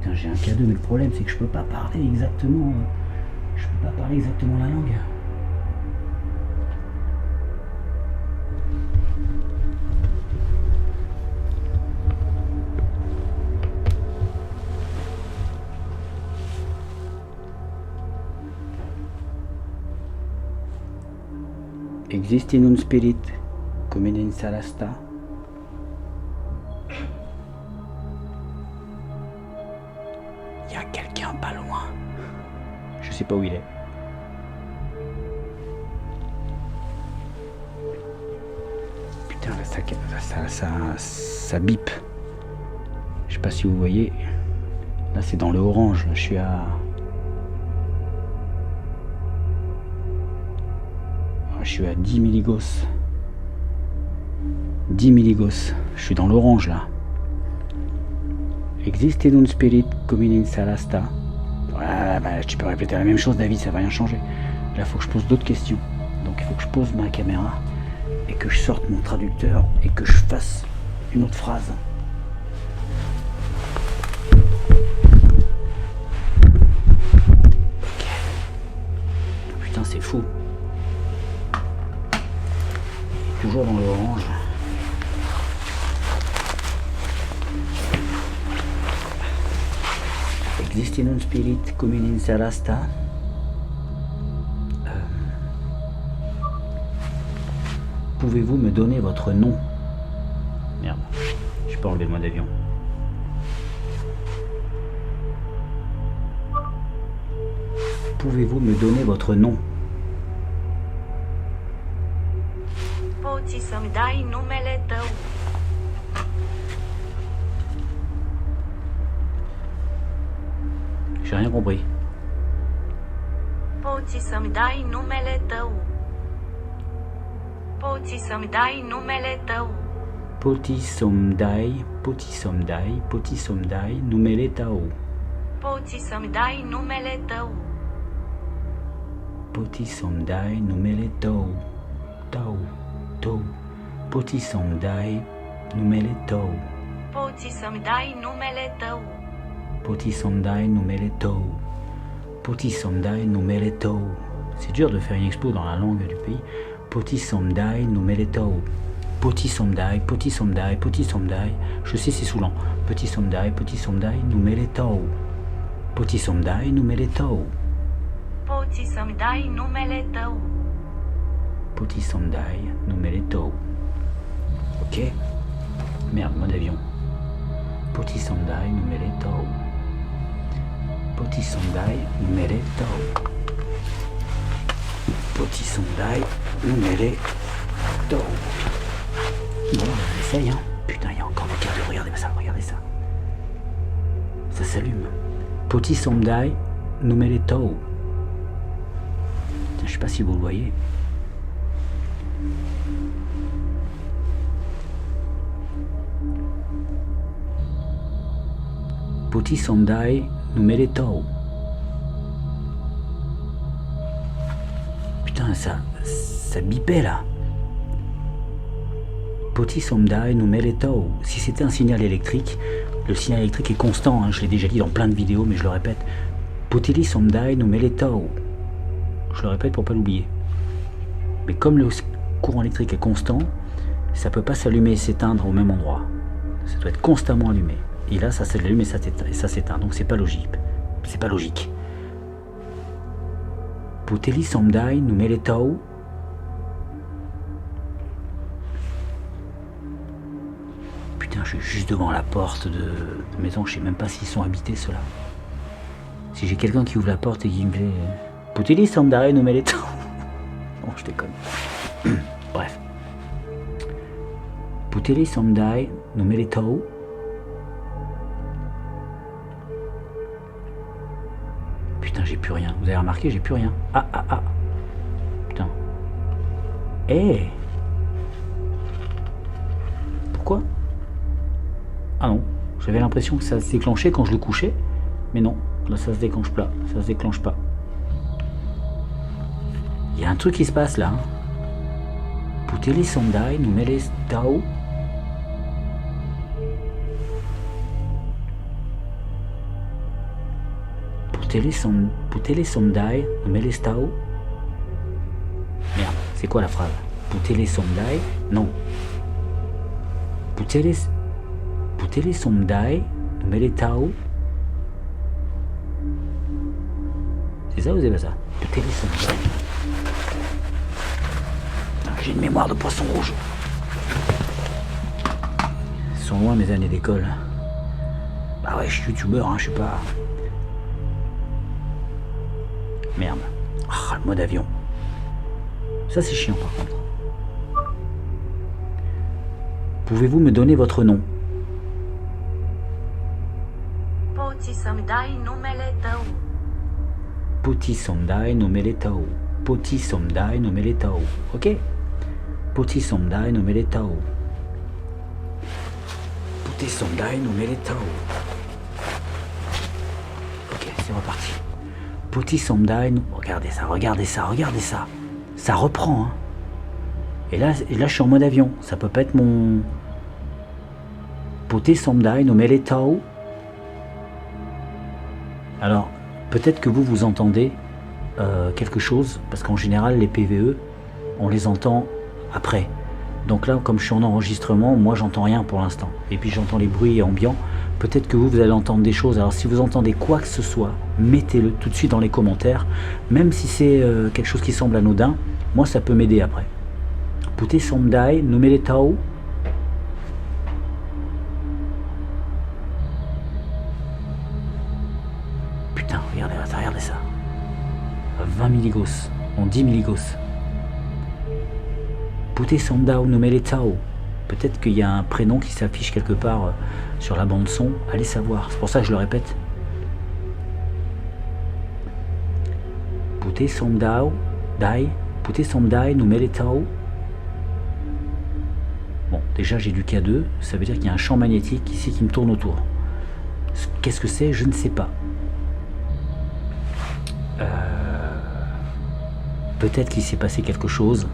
Putain, j'ai un K2, mais le problème c'est que je peux pas parler exactement. Je peux pas parler exactement la langue. Existe un spirit cu mine în seara asta? Il y a quelqu'un pas loin. Je sais pas où il est. Putain, là, ça bip. Je sais pas si vous voyez. Là, c'est dans le orange. Là, je suis à 10 milligauss. 10 milligauss. Je suis dans l'orange là. Existe un spirit comme in salasta. Voilà, bah, tu peux répéter la même chose, David, ça va rien changer. Là, il faut que je pose d'autres questions. Donc, il faut que je pose ma caméra et que je sorte mon traducteur et que je fasse une autre phrase. Ok. Putain, c'est fou. Toujours dans l'orange. Existe un spirit comme in salasta. Pouvez-vous me donner votre nom? Merde, je peux enlever le mode avion. Pouvez-vous me donner votre nom? Poți să-mi dai numele tău? J'ai rien compris. Poți să-mi dai numele tău? Poți să-mi dai numele tău? Poti somdai, poti somdai, poti somdai, numele tău. Poți să-mi dai numele tău? Poti somdai, numele tău. Tău, tău. Poti somdai, numele tău. Poți să-mi dai numele tău? Poti somdai, numele tău. Poti somdai, numele tău. C'est dur de faire une expo dans la langue du pays. Poti somdai, numele tău. Poti somdai, poti somdai, poti somdai. Je sais, c'est saoulant. Poti somdai, numele tău. Poti somdai, numele tău. Poți să-mi dai numele tău? Poti somdai, numele tău. Ok? Merde, mode avion. Poti somdai, numele tău. Poti somdai, numele tău. Poti somdai, numele tău. Bon, on essaye, hein. Putain, il y a encore des cartes. Regardez ça, regardez ça. Ça s'allume. Poti somdai, numele tău. Je sais pas si vous le voyez. Poti somdai, numele tău. Putain, ça bipait là. Poti somdai, numele tău. Si c'était un signal électrique, le signal électrique est constant, hein, je l'ai déjà dit dans plein de vidéos, mais je le répète. Poti somdai, numele tău. Je le répète pour pas l'oublier. Mais comme le courant électrique est constant, ça peut pas s'allumer et s'éteindre au même endroit. Ça doit être constamment allumé. Et là, ça s'allume et ça s'éteint. Donc c'est pas logique. C'est pas logique. Poti somdai, numele tău. Putain, je suis juste devant la porte de maison. Je sais même pas s'ils sont habités ceux-là. Si j'ai quelqu'un qui ouvre la porte et qui me fait Poti somdai, numele tău. Non, je déconne. Bref. Poti somdai, numele tău. Putain, j'ai plus rien. Vous avez remarqué, j'ai plus rien. Ah. Putain. Eh. Pourquoi? Ah non. J'avais l'impression que ça se déclenchait quand je le couchais. Mais non. Là, ça se déclenche pas. Ça se déclenche pas. Il y a un truc qui se passe là. Hein. Poti somdai, numele tău. Poti somdai, numele tău. Merde, c'est quoi la phrase? Poti somdai, non. Poti somdai, numele tău. C'est ça ou c'est pas ça? Poti somdai. J'ai une mémoire de poisson rouge. Ils sont loin mes années d'école. Bah ouais, je suis youtubeur, hein, je sais pas. Merde. Ah, le mode avion. Ça c'est chiant par contre. Pouvez-vous me donner votre nom? Poți să-mi dai numele tău? Poti somdai, numele tău. Poti somdai, numele tău. Ok? Poti somdai, numele tău. Poti somdai, numele tău. c'est reparti. Poti Somdai, regardez ça, regardez ça, regardez ça. Ça reprend, hein. Et là, je suis en mode avion. Ça peut pas être mon... Poti Somdai, no Meletao. Alors, peut-être que vous entendez quelque chose, parce qu'en général, les PVE, on les entend après. Donc là, comme je suis en enregistrement, moi, j'entends rien pour l'instant. Et puis, j'entends les bruits ambiants. Peut-être que vous allez entendre des choses. Alors, si vous entendez quoi que ce soit, mettez-le tout de suite dans les commentaires. Même si c'est quelque chose qui semble anodin, moi, ça peut m'aider après. Pute Somdai, no Meletao. Putain, regardez ça. 20 milligauss, non 10 milligauss. Pute Somdai, no Meletao. Peut-être qu'il y a un prénom qui s'affiche quelque part sur la bande son. Allez savoir, c'est pour ça que je le répète. Pute Somdai, Pute Somdai, no Meletao. Bon, déjà j'ai du K2, ça veut dire qu'il y a un champ magnétique ici qui me tourne autour. Qu'est-ce que c'est? Je ne sais pas. Peut-être qu'il s'est passé quelque chose.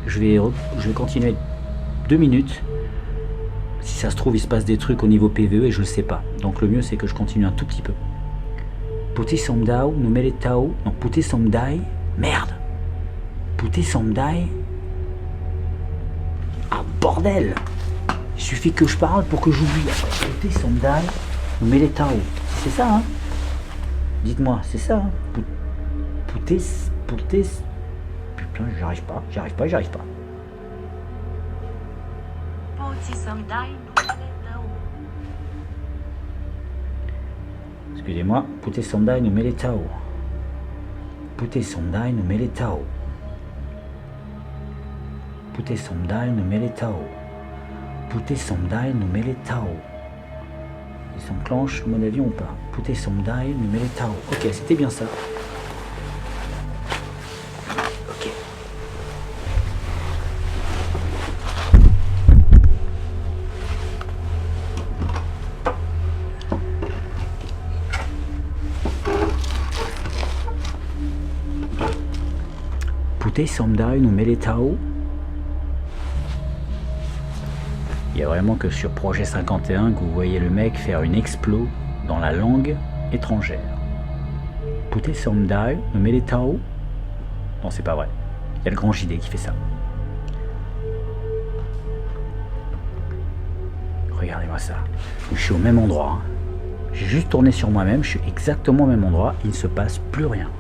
Je vais continuer 2 minutes. Si ça se trouve, il se passe des trucs au niveau PVE et je ne le sais pas. Donc le mieux, c'est que je continue un tout petit peu. Pute Somdai, no Meletao. Non, Pute Somdai. Merde. Pute Somdai. Ah, bordel! Il suffit que je parle pour que j'oublie. Pute Somdai, no Meletao. C'est ça, hein? Dites-moi, c'est ça, hein? Pute... Putain, j'arrive pas. Excusez-moi, Pute Somdai, no Meletao. Pute Somdai, no Meletao. Pute Somdai, no Meletao. Pute Somdai, no Meletao. Il s'enclenche mon avion ou pas? Pute Somdai, no Meletao. Ok, c'était bien ça. Ok. Pute Somdai, no Meletao. Il n'y a vraiment que sur Projet 51 que vous voyez le mec faire une explo dans la langue étrangère. Pute Somdai, no Meletao. Non, c'est pas vrai. Il y a le grand JD qui fait ça. Regardez-moi ça. Je suis au même endroit. Hein. J'ai juste tourné sur moi-même. Je suis exactement au même endroit. Il ne se passe plus rien.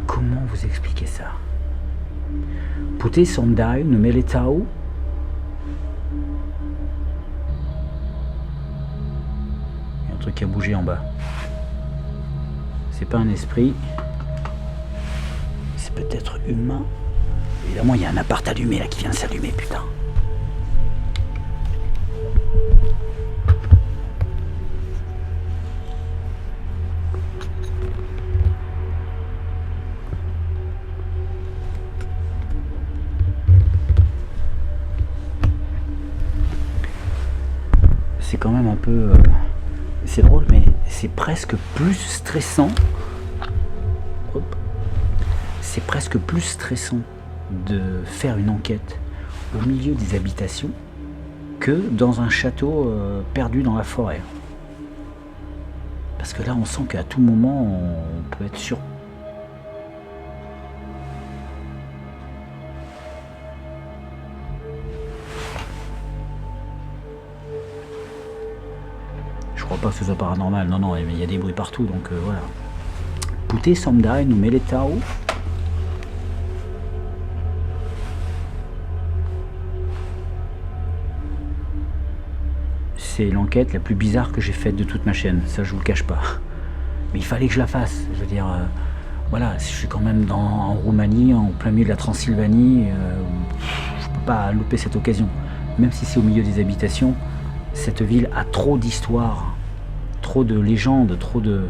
Comment vous expliquer ça? Pute Somdai, no Meletao. Qui a bougé en bas. C'est pas un esprit. C'est peut-être humain. Évidemment, il y a un appart allumé là qui vient de s'allumer, putain. C'est quand même un peu... C'est drôle, mais c'est presque plus stressant. C'est presque plus stressant de faire une enquête au milieu des habitations que dans un château perdu dans la forêt. Parce que là, on sent qu'à tout moment, on peut être sûr. Je crois pas que ce soit paranormal, non, mais il y a des bruits partout, donc voilà. Pute Somdai, no Meletao. C'est l'enquête la plus bizarre que j'ai faite de toute ma chaîne, ça je vous le cache pas. Mais il fallait que je la fasse, je veux dire, voilà, je suis quand même en Roumanie, en plein milieu de la Transylvanie, je peux pas louper cette occasion. Même si c'est au milieu des habitations, cette ville a trop d'histoires. Trop de légendes, trop de...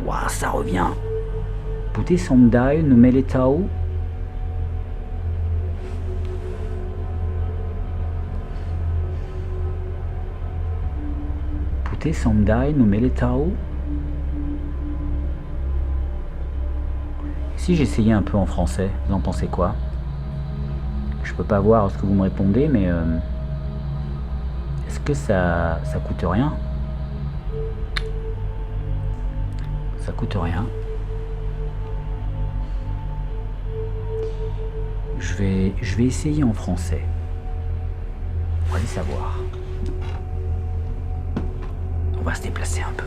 Waouh, ça revient. Pute Somdai, no Meletao. Pute Somdai, no Meletao. Si j'essayais un peu en français, vous en pensez quoi? Je peux pas voir ce que vous me répondez, mais est-ce que ça coûte rien? Ça coûte rien. Je vais essayer en français. On va aller savoir. On va se déplacer un peu.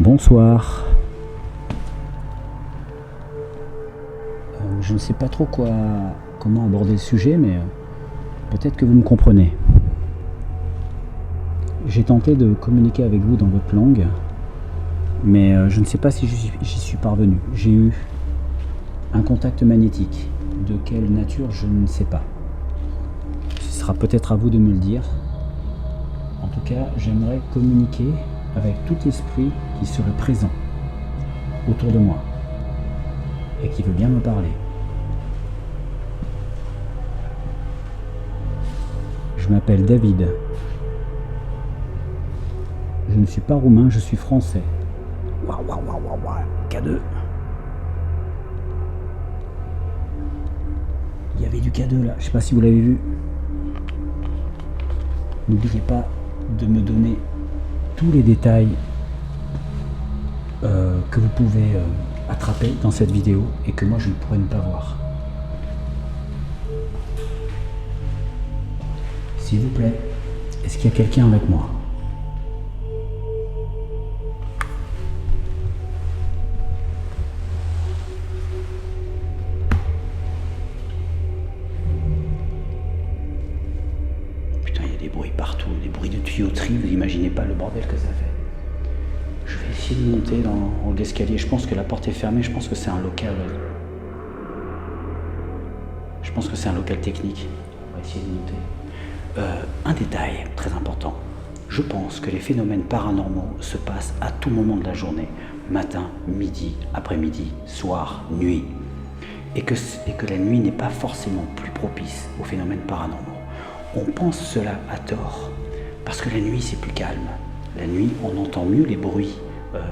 Bonsoir. Je ne sais pas trop comment aborder le sujet, mais peut-être que vous me comprenez. J'ai tenté de communiquer avec vous dans votre langue, mais je ne sais pas si j'y suis parvenu. J'ai eu un contact magnétique. De quelle nature, je ne sais pas. Ce sera peut-être à vous de me le dire. En tout cas, j'aimerais communiquer avec tout esprit qui serait présent autour de moi et qui veut bien me parler. Je m'appelle David. Je ne suis pas roumain, je suis français. Waouh, waouh, waouh, waouh, waouh. K2. Il y avait du K2 là, je ne sais pas si vous l'avez vu. N'oubliez pas de me donner tous les détails que vous pouvez attraper dans cette vidéo et que moi je ne pourrais ne pas voir. S'il vous plaît, est-ce qu'il y a quelqu'un avec moi? Putain, il y a des bruits partout, des bruits de tuyauterie, vous imaginez pas le bordel que ça fait. Je vais essayer de monter dans l'escalier. Je pense que la porte est fermée, je pense que c'est un local. Je pense que c'est un local technique. On va essayer de monter. Un détail très important. Je pense que les phénomènes paranormaux se passent à tout moment de la journée. Matin, midi, après-midi, soir, nuit. Et que la nuit n'est pas forcément plus propice aux phénomènes paranormaux. On pense cela à tort. Parce que la nuit, c'est plus calme. La nuit, on entend mieux les bruits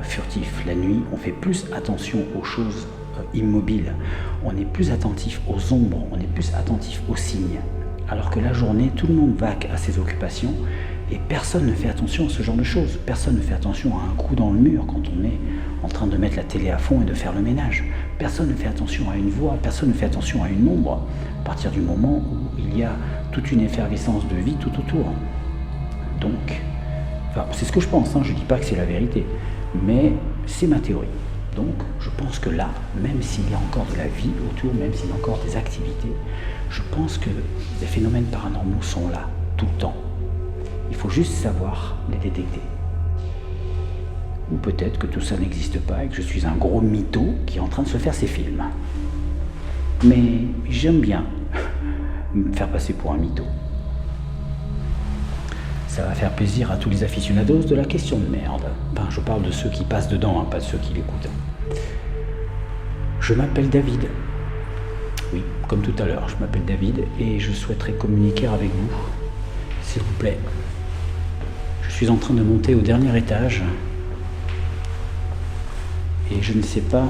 furtifs. La nuit, on fait plus attention aux choses immobiles. On est plus attentif aux ombres, on est plus attentif aux signes. Alors que la journée, tout le monde vaque à ses occupations et personne ne fait attention à ce genre de choses. Personne ne fait attention à un coup dans le mur quand on est en train de mettre la télé à fond et de faire le ménage. Personne ne fait attention à une voix, personne ne fait attention à une ombre à partir du moment où il y a toute une effervescence de vie tout autour. Donc, c'est ce que je pense, hein, je ne dis pas que c'est la vérité, mais c'est ma théorie. Donc, je pense que là, même s'il y a encore de la vie autour, même s'il y a encore des activités, je pense que les phénomènes paranormaux sont là, tout le temps. Il faut juste savoir les détecter. Ou peut-être que tout ça n'existe pas et que je suis un gros mytho qui est en train de se faire ses films. Mais j'aime bien me faire passer pour un mytho. Ça va faire plaisir à tous les aficionados de la question de merde. Enfin, je parle de ceux qui passent dedans, hein, pas de ceux qui l'écoutent. Je m'appelle David. Oui, comme tout à l'heure, je m'appelle David et je souhaiterais communiquer avec vous, s'il vous plaît. Je suis en train de monter au dernier étage et je ne sais pas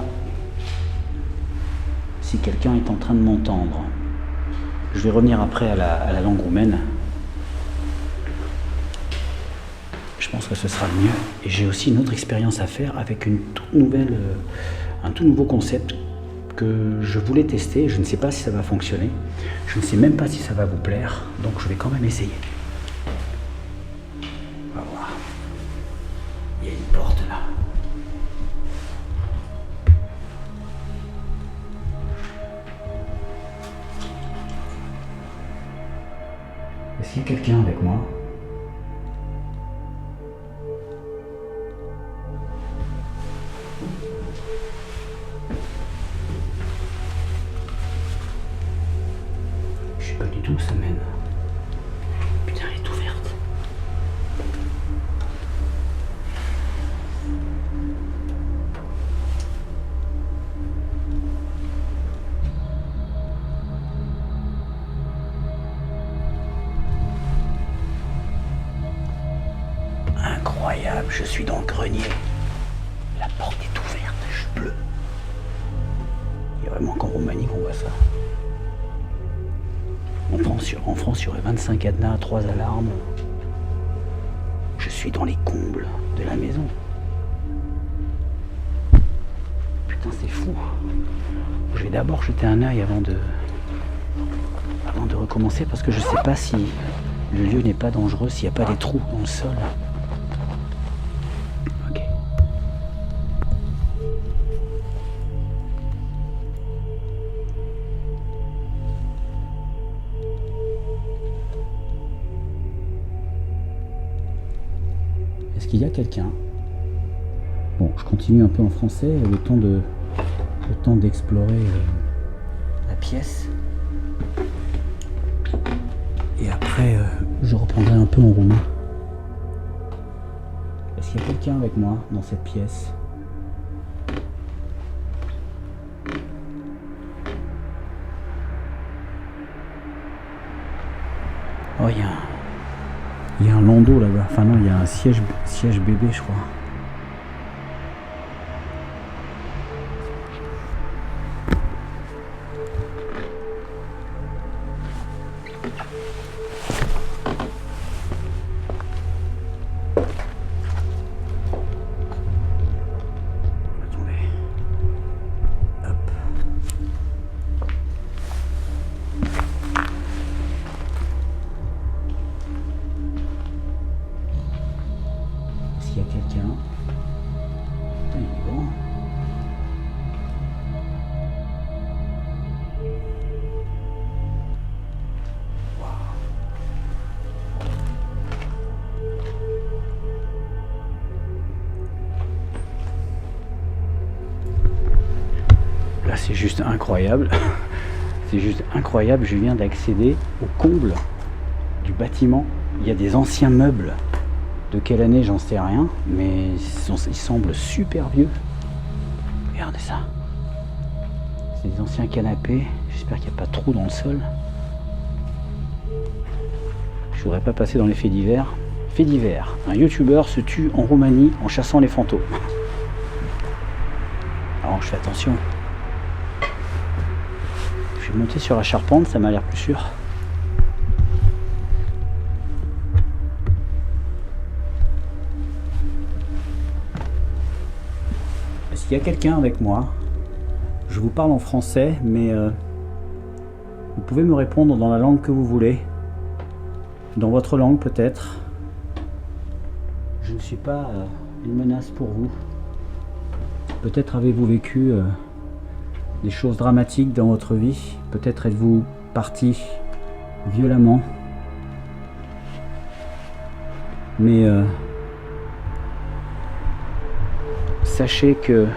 si quelqu'un est en train de m'entendre. Je vais revenir après à la langue roumaine. Je pense que ce sera mieux. Et j'ai aussi une autre expérience à faire avec un tout nouveau concept que je voulais tester. Je ne sais pas si ça va fonctionner. Je ne sais même pas si ça va vous plaire. Donc je vais quand même essayer. On va voir. Il y a une porte là. Est-ce qu'il y a quelqu'un avec moi ? Pas du tout, ça mène. Putain, elle est ouverte. incroyable, je suis dans le grenier. La porte est ouverte, je pleure. Il y a vraiment qu'en Roumanie qu'on voit ça. En France, il y aurait 25 cadenas, 3 alarmes. Je suis dans les combles de la maison. Putain, c'est fou. Je vais d'abord jeter un œil avant de recommencer parce que je sais pas si le lieu n'est pas dangereux, s'il n'y a pas des trous dans le sol. Ok. Est-ce qu'il y a quelqu'un? Bon, je continue un peu en français, le temps d'explorer la pièce. Et après, je reprendrai un peu en roumain. Est-ce qu'il y a quelqu'un avec moi dans cette pièce? Oh, il y a un landau là-bas. Enfin non, il y a un siège bébé, je crois. Il y a quelqu'un. Putain, il est grand. Wow. Là, c'est juste incroyable. C'est juste incroyable. Je viens d'accéder au comble du bâtiment. Il y a des anciens meubles. De quelle année, j'en sais rien, mais ils semblent super vieux. Regardez ça. C'est des anciens canapés. J'espère qu'il n'y a pas de trou dans le sol. Je voudrais pas passer dans les faits divers. Fait divers. Un youtubeur se tue en Roumanie en chassant les fantômes. Alors je fais attention. Je vais monter sur la charpente, ça m'a l'air plus sûr. Il y a quelqu'un avec moi. Je vous parle en français, mais vous pouvez me répondre dans la langue que vous voulez. Dans votre langue peut-être. Je ne suis pas une menace pour vous. Peut-être avez-vous vécu des choses dramatiques dans votre vie. Peut-être êtes-vous parti violemment. Mais sachez que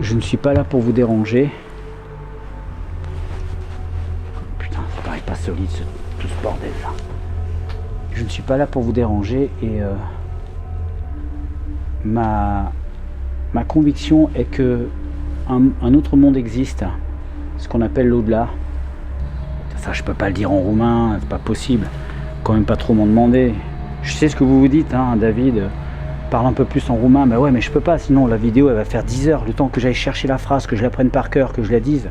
je ne suis pas là pour vous déranger. Putain, ça paraît pas solide tout ce bordel là. Je ne suis pas là pour vous déranger et ma conviction est que un autre monde existe, ce qu'on appelle l'au-delà. Ça, je peux pas le dire en roumain, c'est pas possible. Quand même pas trop m'en demander. Je sais ce que vous vous dites, hein, David. Parle un peu plus en roumain, mais ouais, mais je peux pas, sinon la vidéo elle va faire 10 heures, le temps que j'aille chercher la phrase, que je la prenne par cœur, que je la dise,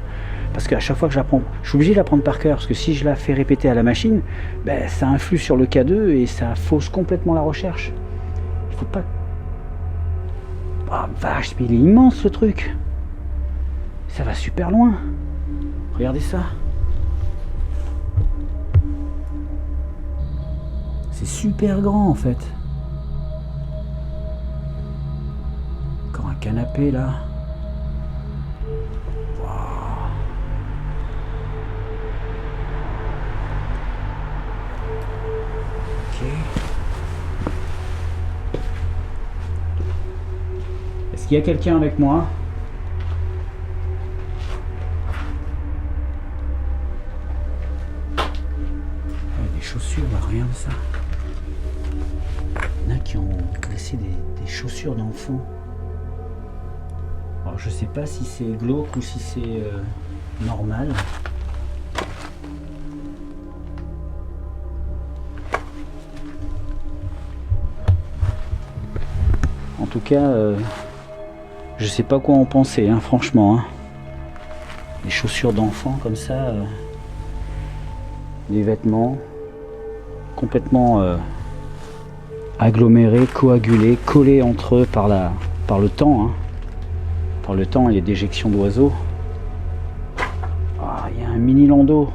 parce qu'à chaque fois que je l'apprends, je suis obligé de la prendre par cœur, parce que si je la fais répéter à la machine, ben, ça influe sur le K2 et ça fausse complètement la recherche. Il faut pas... Ah vache, mais il est immense ce truc. Ça va super loin. Regardez ça. C'est super grand en fait. Encore un canapé là. Wow. Ok. Est-ce qu'il y a quelqu'un avec moi? Des chaussures, rien de ça. Il y en a qui ont laissé des chaussures d'enfants. Alors je sais pas si c'est glauque ou si c'est normal. En tout cas, je sais pas quoi en penser, hein, franchement. Hein. Des chaussures d'enfant comme ça, des vêtements complètement agglomérés, coagulés, collés entre eux par le temps, hein. Par le temps et les déjections d'oiseaux. Ah, il y a un mini landau.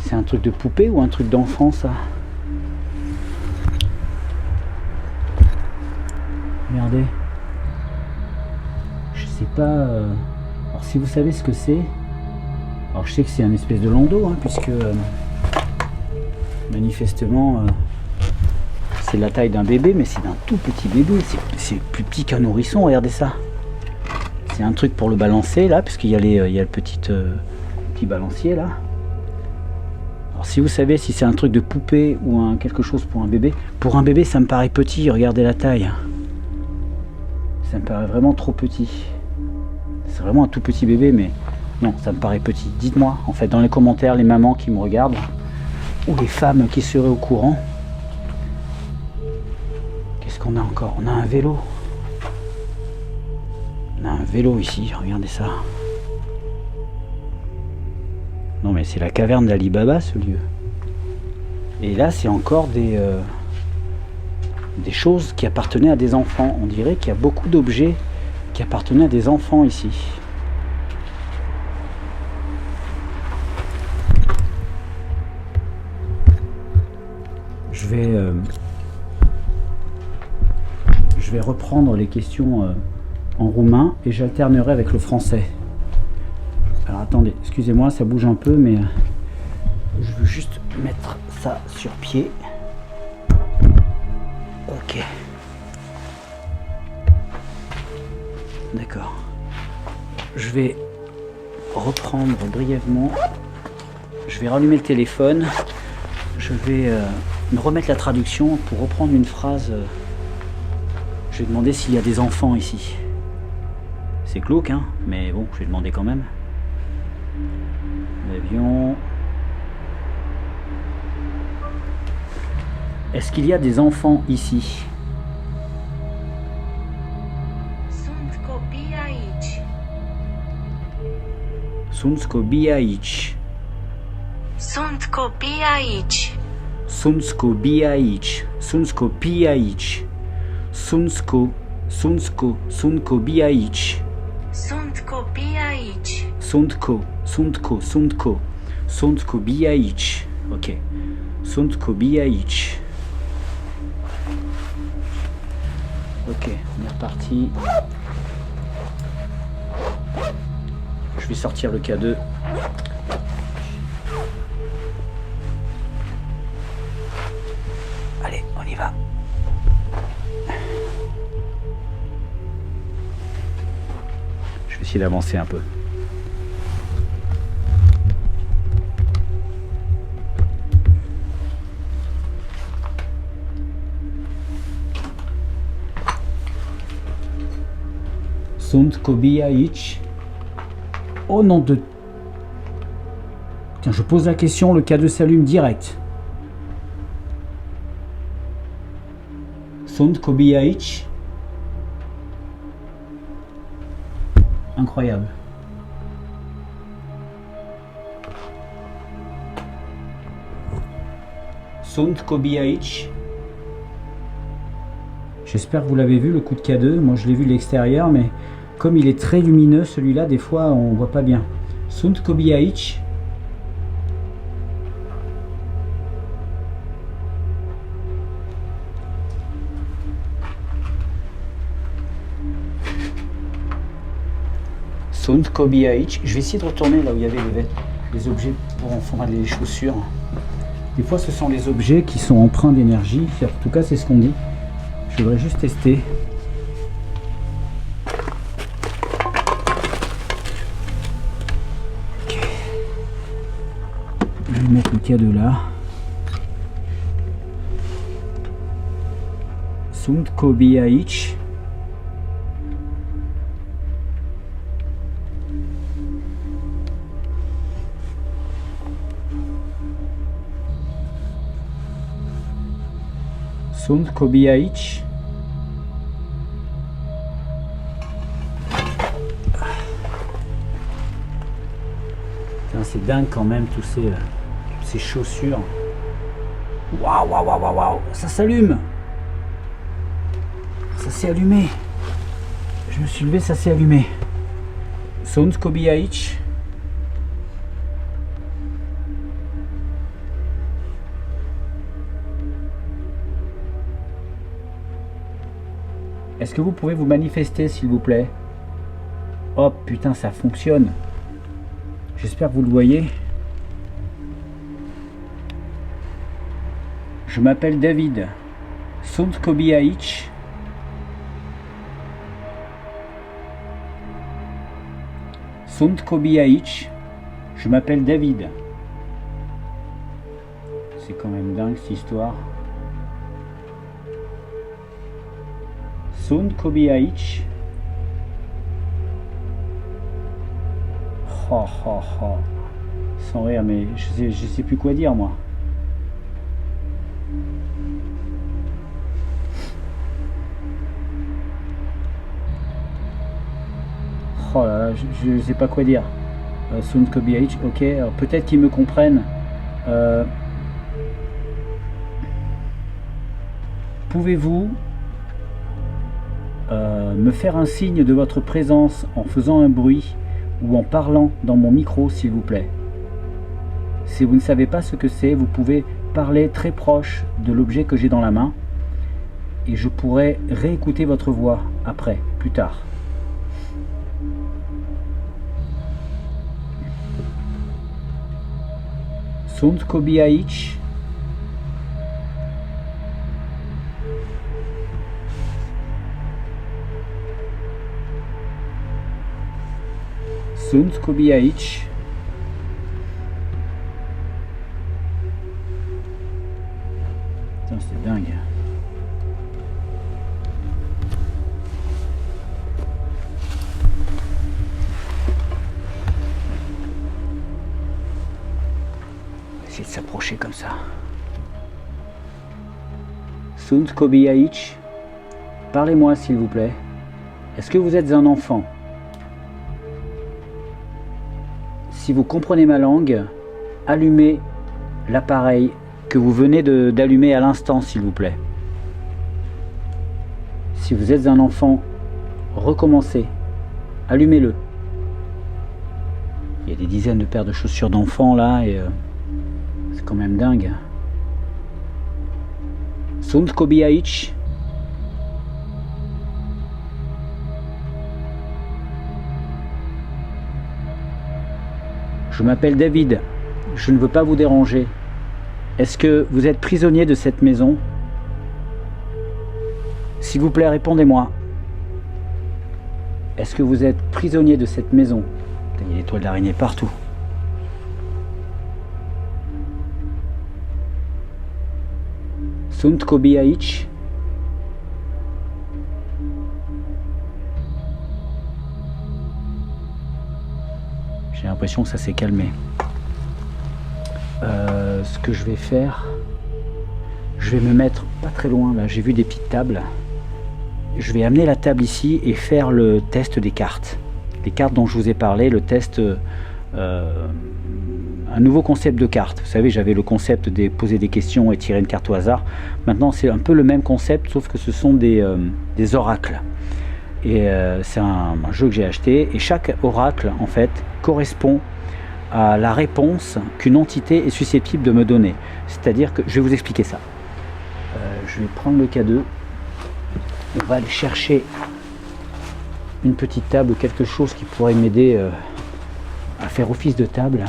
C'est un truc de poupée ou un truc d'enfant, ça? Regardez. Je sais pas. Alors, si vous savez ce que c'est. Alors, je sais que c'est un espèce de landau, hein, puisque manifestement c'est la taille d'un bébé, mais c'est d'un tout petit bébé. C'est plus petit qu'un nourrisson. Regardez ça. C'est un truc pour le balancer là, puisqu'il y a le petit balancier là. Alors si vous savez si c'est un truc de poupée ou quelque chose pour un bébé ça me paraît petit, regardez la taille. Ça me paraît vraiment trop petit. C'est vraiment un tout petit bébé, mais non, ça me paraît petit. Dites-moi en fait dans les commentaires, les mamans qui me regardent, ou les femmes qui seraient au courant. Qu'est-ce qu'on a encore? On a un vélo. On a un vélo ici, regardez ça. Non mais c'est la caverne d'Ali Baba, ce lieu. Et là c'est encore des choses qui appartenaient à des enfants. On dirait qu'il y a beaucoup d'objets qui appartenaient à des enfants ici. Je vais reprendre les questions en roumain et j'alternerai avec le français. Alors attendez, excusez-moi, ça bouge un peu, mais je veux juste mettre ça sur pied. Ok. D'accord. Je vais reprendre brièvement. Je vais rallumer le téléphone. Je vais me remettre la traduction pour reprendre une phrase. Je vais demander s'il y a des enfants ici. C'est glauque, hein, mais bon, je vais demander quand même. L'avion. Est-ce qu'il y a des enfants ici? Sunt copii aici. Sunt copii aici. Sunt copii aici. Sunt copii aici. Sunt copii aici. Sunt copii aici. Sunt copii aici. Sunt copii aici. Ok. Sunt copii aici. Ok, on est reparti. Je vais sortir le K2. Allez, on y va. Je vais essayer d'avancer un peu. Sunt copii aici. Oh nom de... Tiens, je pose la question, le K2 s'allume direct. Sunt copii aici. Incroyable. Sunt copii aici. J'espère que vous l'avez vu, le coup de K2. Moi, je l'ai vu de l'extérieur, mais comme il est très lumineux, celui-là, des fois, on voit pas bien. Sunt copii aici. Sunt copii aici. Je vais essayer de retourner là où il y avait les objets pour enfants, les chaussures. Des fois, ce sont les objets qui sont empreints d'énergie. En tout cas, c'est ce qu'on dit. Je voudrais juste tester. Ok. Je vais mettre le K2 là. Sunt copii aici. Sunt copii aici. C'est dingue quand même, toutes ces chaussures. Waouh, waouh, waouh, waouh, ça s'allume. Ça s'est allumé. Je me suis levé, ça s'est allumé. Sound Kobiaich. Est-ce que vous pouvez vous manifester, s'il vous plaît? Oh putain, ça fonctionne. J'espère que vous le voyez. Je m'appelle David. Sound Kobiaich. Sound Kobiaich. Je m'appelle David. C'est quand même dingue cette histoire. Sound Kobiaich. Oh, oh, oh. Sans rire, mais je sais plus quoi dire, moi. Oh là là, je sais pas quoi dire. Sound Kobiaich, ok. Alors peut-être qu'ils me comprennent. Pouvez-vous me faire un signe de votre présence en faisant un bruit ou en parlant dans mon micro, s'il vous plaît? Si vous ne savez pas ce que c'est, vous pouvez parler très proche de l'objet que j'ai dans la main et je pourrai réécouter votre voix après, plus tard. Sound Kobiaich. Sound Kobiaich. Putain, c'est dingue. On va essayer de s'approcher comme ça. Sound Kobiaich. Parlez-moi s'il vous plaît. Est-ce que vous êtes un enfant? Si vous comprenez ma langue, allumez l'appareil que vous venez d'allumer à l'instant, s'il vous plaît. Si vous êtes un enfant, recommencez. Allumez-le. Il y a des dizaines de paires de chaussures d'enfants là et c'est quand même dingue. Sound Kobiaich. Je m'appelle David, je ne veux pas vous déranger. Est-ce que vous êtes prisonnier de cette maison? S'il vous plaît, répondez-moi. Est-ce que vous êtes prisonnier de cette maison? Il y a des toiles d'araignée partout. Sound Kobiaich. J'ai l'impression que ça s'est calmé. Ce que je vais faire, je vais me mettre pas très loin là. J'ai vu des petites tables. Je vais amener la table ici et faire le test des cartes. Les cartes dont je vous ai parlé, le test, un nouveau concept de cartes. Vous savez, j'avais le concept de poser des questions et tirer une carte au hasard. Maintenant, c'est un peu le même concept, sauf que ce sont des oracles. Et c'est un jeu que j'ai acheté et chaque oracle en fait correspond à la réponse qu'une entité est susceptible de me donner. C'est-à-dire que je vais vous expliquer ça. Je vais prendre le K2. On va aller chercher une petite table ou quelque chose qui pourrait m'aider à faire office de table.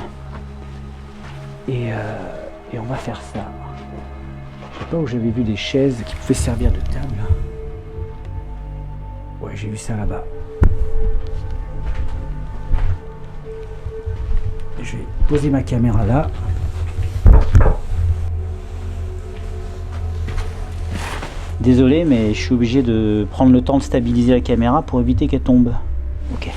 Et on va faire ça. Je sais pas où j'avais vu des chaises qui pouvaient servir de table. Ouais, j'ai vu ça là-bas. Je vais poser ma caméra là. Désolé, mais je suis obligé de prendre le temps de stabiliser la caméra pour éviter qu'elle tombe. Ok.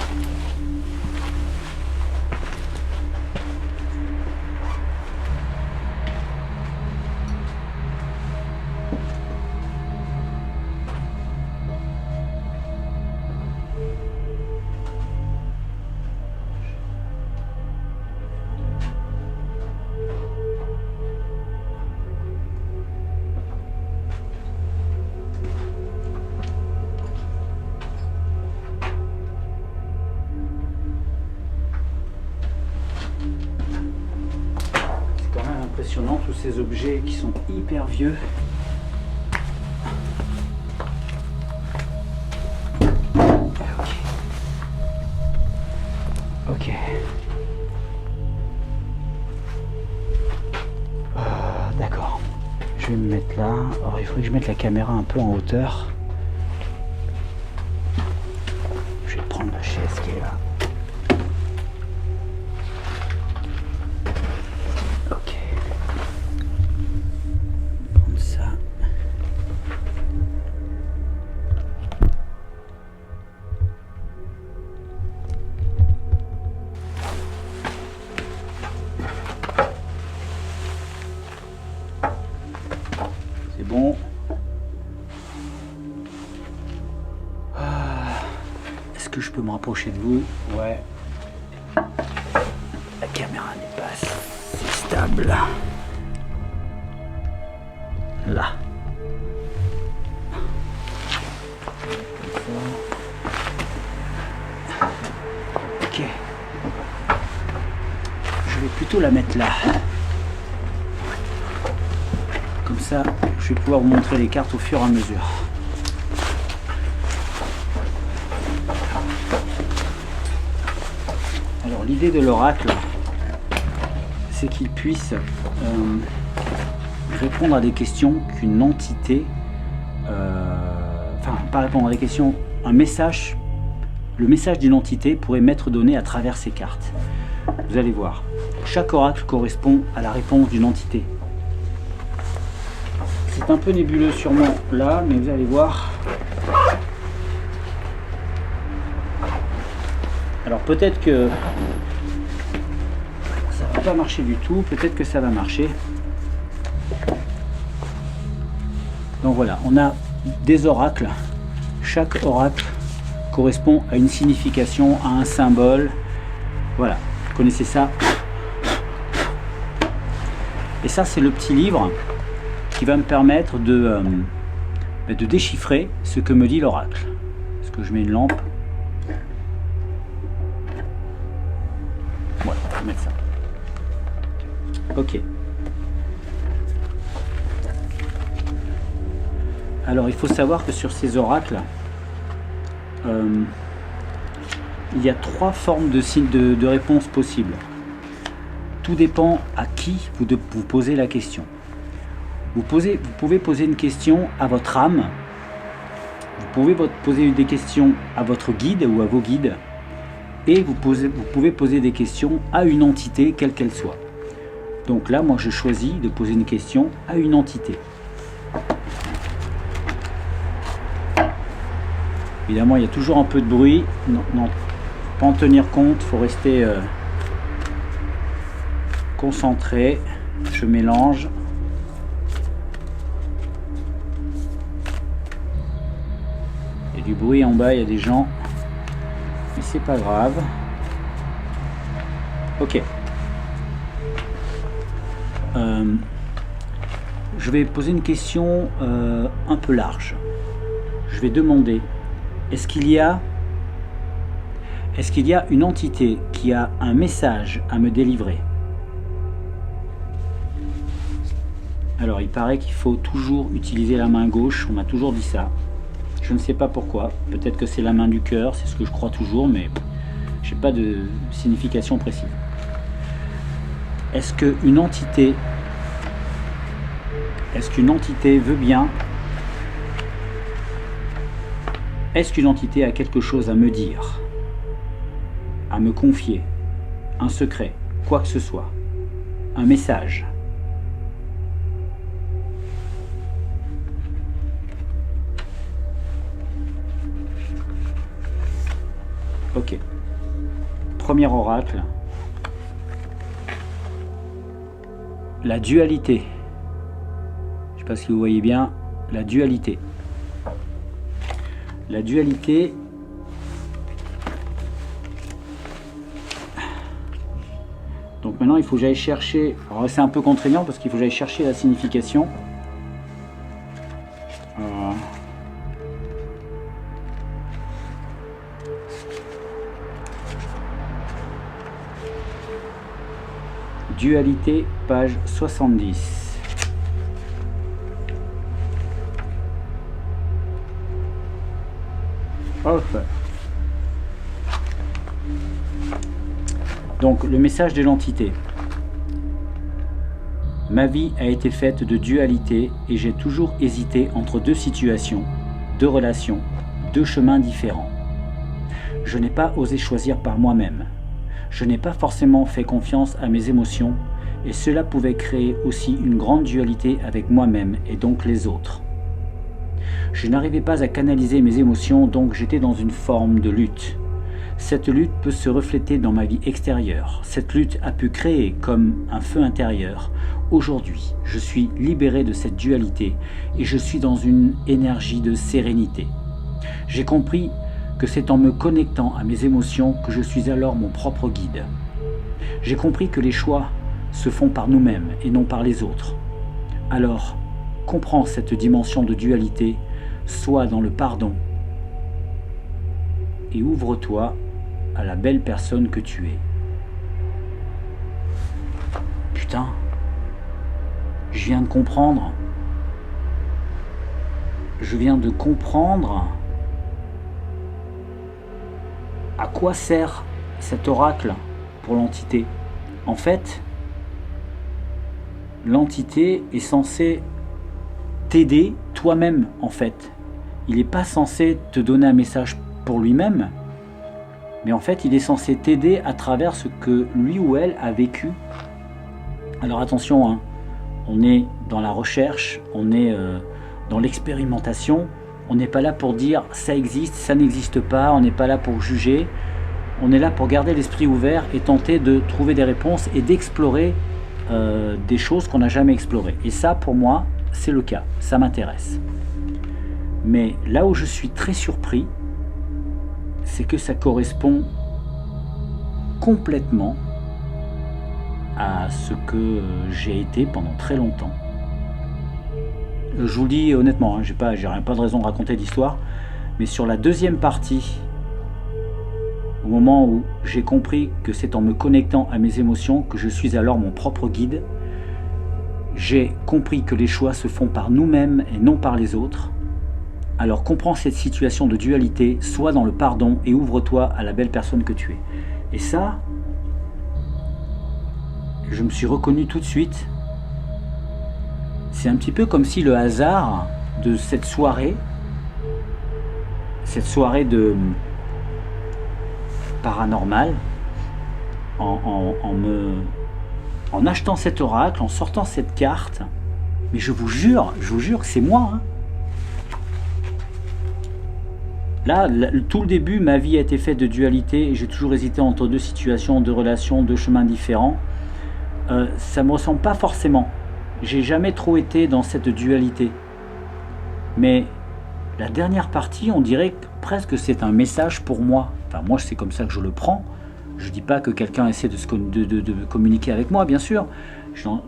impressionnant, tous ces objets qui sont hyper vieux. Ok. D'accord. Je vais me mettre là. Alors il faudrait que je mette la caméra un peu en hauteur. Je vais prendre la chaise qui est là. Ok. Prendre ça. C'est bon. Est-ce que je peux me rapprocher de vous? Ouais. La caméra n'est pas assez stable. Là. Ok. Je vais plutôt la mettre là. Comme ça, je vais pouvoir vous montrer les cartes au fur et à mesure. Alors l'idée de l'oracle, c'est qu'il puisse répondre à des questions qu'une entité, enfin pas répondre à des questions, un message, le message d'une entité pourrait m'être donné à travers ces cartes. Vous allez voir, chaque oracle correspond à la réponse d'une entité. C'est un peu nébuleux sûrement là, mais vous allez voir. Alors peut-être que ça va pas marcher du tout, peut-être que ça va marcher. Donc voilà, on a des oracles. Chaque oracle correspond à une signification, à un symbole. Voilà, vous connaissez ça. Et ça, c'est le petit livre qui va me permettre de déchiffrer ce que me dit l'oracle. Est-ce que je mets une lampe? Voilà, on va mettre ça. Ok. Alors, il faut savoir que sur ces oracles, il y a 3 formes de réponses possibles. Tout dépend à qui vous posez la question. Vous pouvez poser une question à votre âme. Vous pouvez poser des questions à votre guide ou à vos guides. Et vous pouvez poser des questions à une entité, quelle qu'elle soit. Donc là, moi, je choisis de poser une question à une entité. Évidemment, il y a toujours un peu de bruit. Non, pas en tenir compte. Il faut rester concentré. Je mélange. Il y a du bruit en bas, il y a des gens. Mais c'est pas grave. Ok. Je vais poser une question un peu large. Je vais demander, est-ce qu'il y a une entité qui a un message à me délivrer? Alors il paraît qu'il faut toujours utiliser la main gauche, on m'a toujours dit ça. Je ne sais pas pourquoi, peut-être que c'est la main du cœur, c'est ce que je crois toujours, mais je n'ai pas de signification précise. Est-ce qu'une entité veut bien? Est-ce qu'une entité a quelque chose à me dire, à me confier, un secret, quoi que ce soit, un message? Ok. Premier oracle. La dualité. Je ne sais pas si vous voyez bien la dualité. La dualité. Donc maintenant il faut que j'aille chercher. Alors c'est un peu contraignant parce qu'il faut que j'aille chercher la signification. Dualité, page 70. Hop. Donc, le message de l'entité. Ma vie a été faite de dualité et j'ai toujours hésité entre deux situations, deux relations, deux chemins différents. Je n'ai pas osé choisir par moi-même. Je n'ai pas forcément fait confiance à mes émotions et cela pouvait créer aussi une grande dualité avec moi-même et donc les autres. Je n'arrivais pas à canaliser mes émotions, donc j'étais dans une forme de lutte. Cette lutte peut se refléter dans ma vie extérieure. Cette lutte a pu créer comme un feu intérieur. Aujourd'hui, je suis libéré de cette dualité et je suis dans une énergie de sérénité. J'ai compris que c'est en me connectant à mes émotions que je suis alors mon propre guide. J'ai compris que les choix se font par nous-mêmes et non par les autres. Alors, comprends cette dimension de dualité, sois dans le pardon et ouvre-toi à la belle personne que tu es. Putain, je viens de comprendre. Je viens de comprendre à quoi sert cet oracle pour l'entité. En fait, l'entité est censée t'aider toi-même, en fait. Il n'est pas censé te donner un message pour lui-même, mais en fait, il est censé t'aider à travers ce que lui ou elle a vécu. Alors attention, hein, on est dans la recherche, on est dans l'expérimentation. On n'est pas là pour dire ça existe, ça n'existe pas, on n'est pas là pour juger. On est là pour garder l'esprit ouvert et tenter de trouver des réponses et d'explorer des choses qu'on n'a jamais explorées. Et ça, pour moi, c'est le cas, ça m'intéresse. Mais là où je suis très surpris, c'est que ça correspond complètement à ce que j'ai été pendant très longtemps. Je vous le dis honnêtement, hein, j'ai pas de raison de raconter d'histoire, mais sur la deuxième partie, au moment où j'ai compris que c'est en me connectant à mes émotions que je suis alors mon propre guide, j'ai compris que les choix se font par nous-mêmes et non par les autres. Alors comprends cette situation de dualité, sois dans le pardon et ouvre-toi à la belle personne que tu es. Et ça, je me suis reconnu tout de suite. C'est un petit peu comme si le hasard de cette soirée de paranormal, en achetant cet oracle, en sortant cette carte, mais je vous jure que c'est moi. Hein. Là, tout le début, ma vie a été faite de dualité et j'ai toujours hésité entre deux situations, deux relations, deux chemins différents. Ça me ressemble pas forcément. J'ai jamais trop été dans cette dualité. Mais la dernière partie, on dirait presque que c'est un message pour moi. Enfin, moi, c'est comme ça que je le prends. Je dis pas que quelqu'un essaie de communiquer avec moi, bien sûr.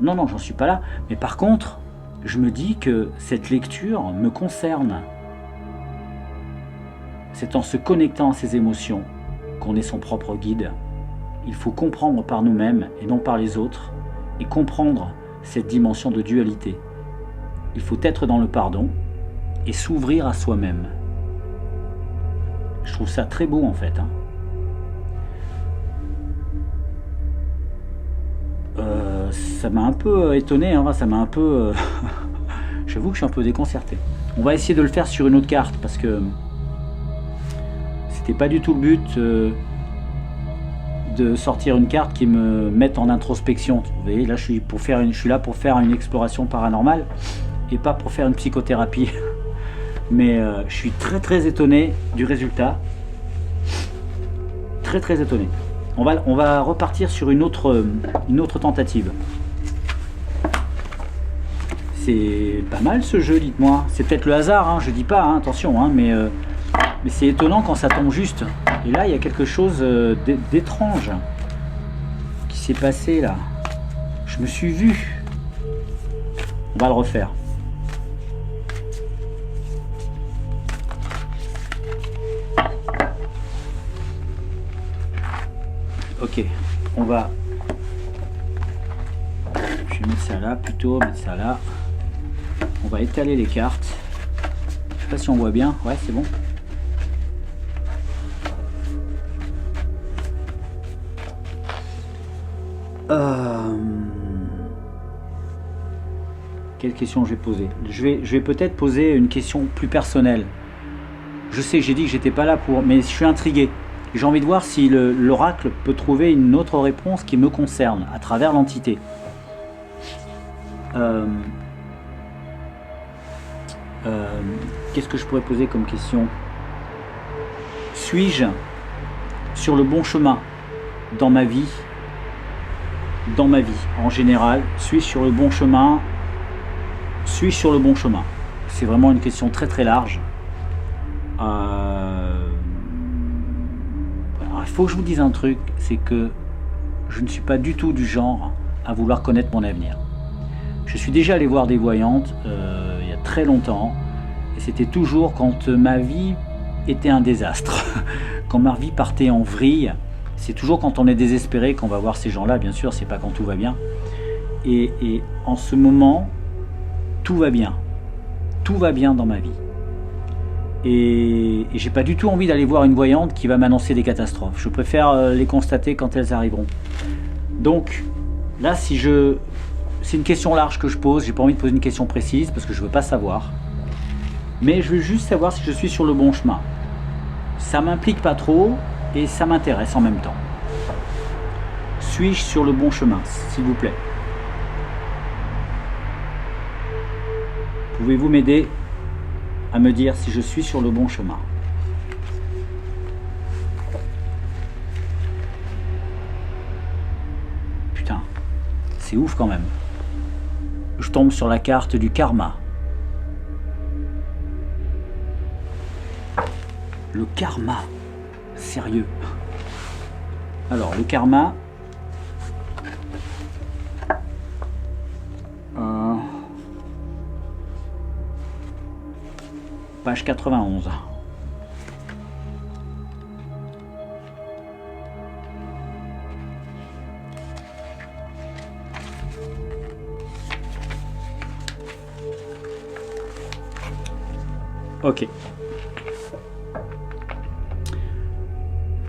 Non, j'en suis pas là. Mais par contre, je me dis que cette lecture me concerne. C'est en se connectant à ses émotions qu'on est son propre guide. Il faut comprendre par nous-mêmes et non par les autres, et comprendre cette dimension de dualité. Il faut être dans le pardon et s'ouvrir à soi-même. Je trouve ça très beau en fait. Hein. Ça m'a un peu étonné, hein, ça m'a un peu... J'avoue que je suis un peu déconcerté. On va essayer de le faire sur une autre carte parce que c'était pas du tout le but de sortir une carte qui me mette en introspection. Vous voyez, là je suis là pour faire une exploration paranormale et pas pour faire une psychothérapie. Mais je suis très étonné du résultat. Très étonné. On va repartir sur une autre tentative. C'est pas mal ce jeu, dites-moi. C'est peut-être le hasard, hein, je dis pas, hein, attention, hein, mais c'est étonnant quand ça tombe juste. Et là, il y a quelque chose d'étrange qui s'est passé là. Je me suis vu. On va le refaire. Ok, on va vais mettre ça là plutôt, mettre ça là. On va étaler les cartes. Je sais pas si on voit bien. Ouais, c'est bon. Quelle question je vais poser? Je vais peut-être poser une question plus personnelle. Je sais, j'ai dit que j'étais pas là pour, mais je suis intrigué. J'ai envie de voir si l'oracle peut trouver une autre réponse qui me concerne à travers l'entité. Qu'est-ce que je pourrais poser comme question? Suis-je sur le bon chemin dans ma vie? Dans ma vie, en général, suis-je sur le bon chemin? Suis-je sur le bon chemin? C'est vraiment une question très très large. Alors, il faut que je vous dise un truc, c'est que je ne suis pas du tout du genre à vouloir connaître mon avenir. Je suis déjà allé voir des voyantes il y a très longtemps, et c'était toujours quand ma vie était un désastre, quand ma vie partait en vrille. C'est toujours quand on est désespéré qu'on va voir ces gens-là, bien sûr, c'est pas quand tout va bien. Et en ce moment, tout va bien. Tout va bien dans ma vie. Et j'ai pas du tout envie d'aller voir une voyante qui va m'annoncer des catastrophes. Je préfère les constater quand elles arriveront. Donc, là, c'est une question large que je pose. J'ai pas envie de poser une question précise parce que je veux pas savoir. Mais je veux juste savoir si je suis sur le bon chemin. Ça m'implique pas trop et ça m'intéresse en même temps. Suis-je sur le bon chemin, s'il vous plaît? Pouvez-vous m'aider à me dire si je suis sur le bon chemin? Putain, c'est ouf quand même. Je tombe sur la carte du karma. Le karma. Sérieux. Alors, le karma. Page 91. Ok.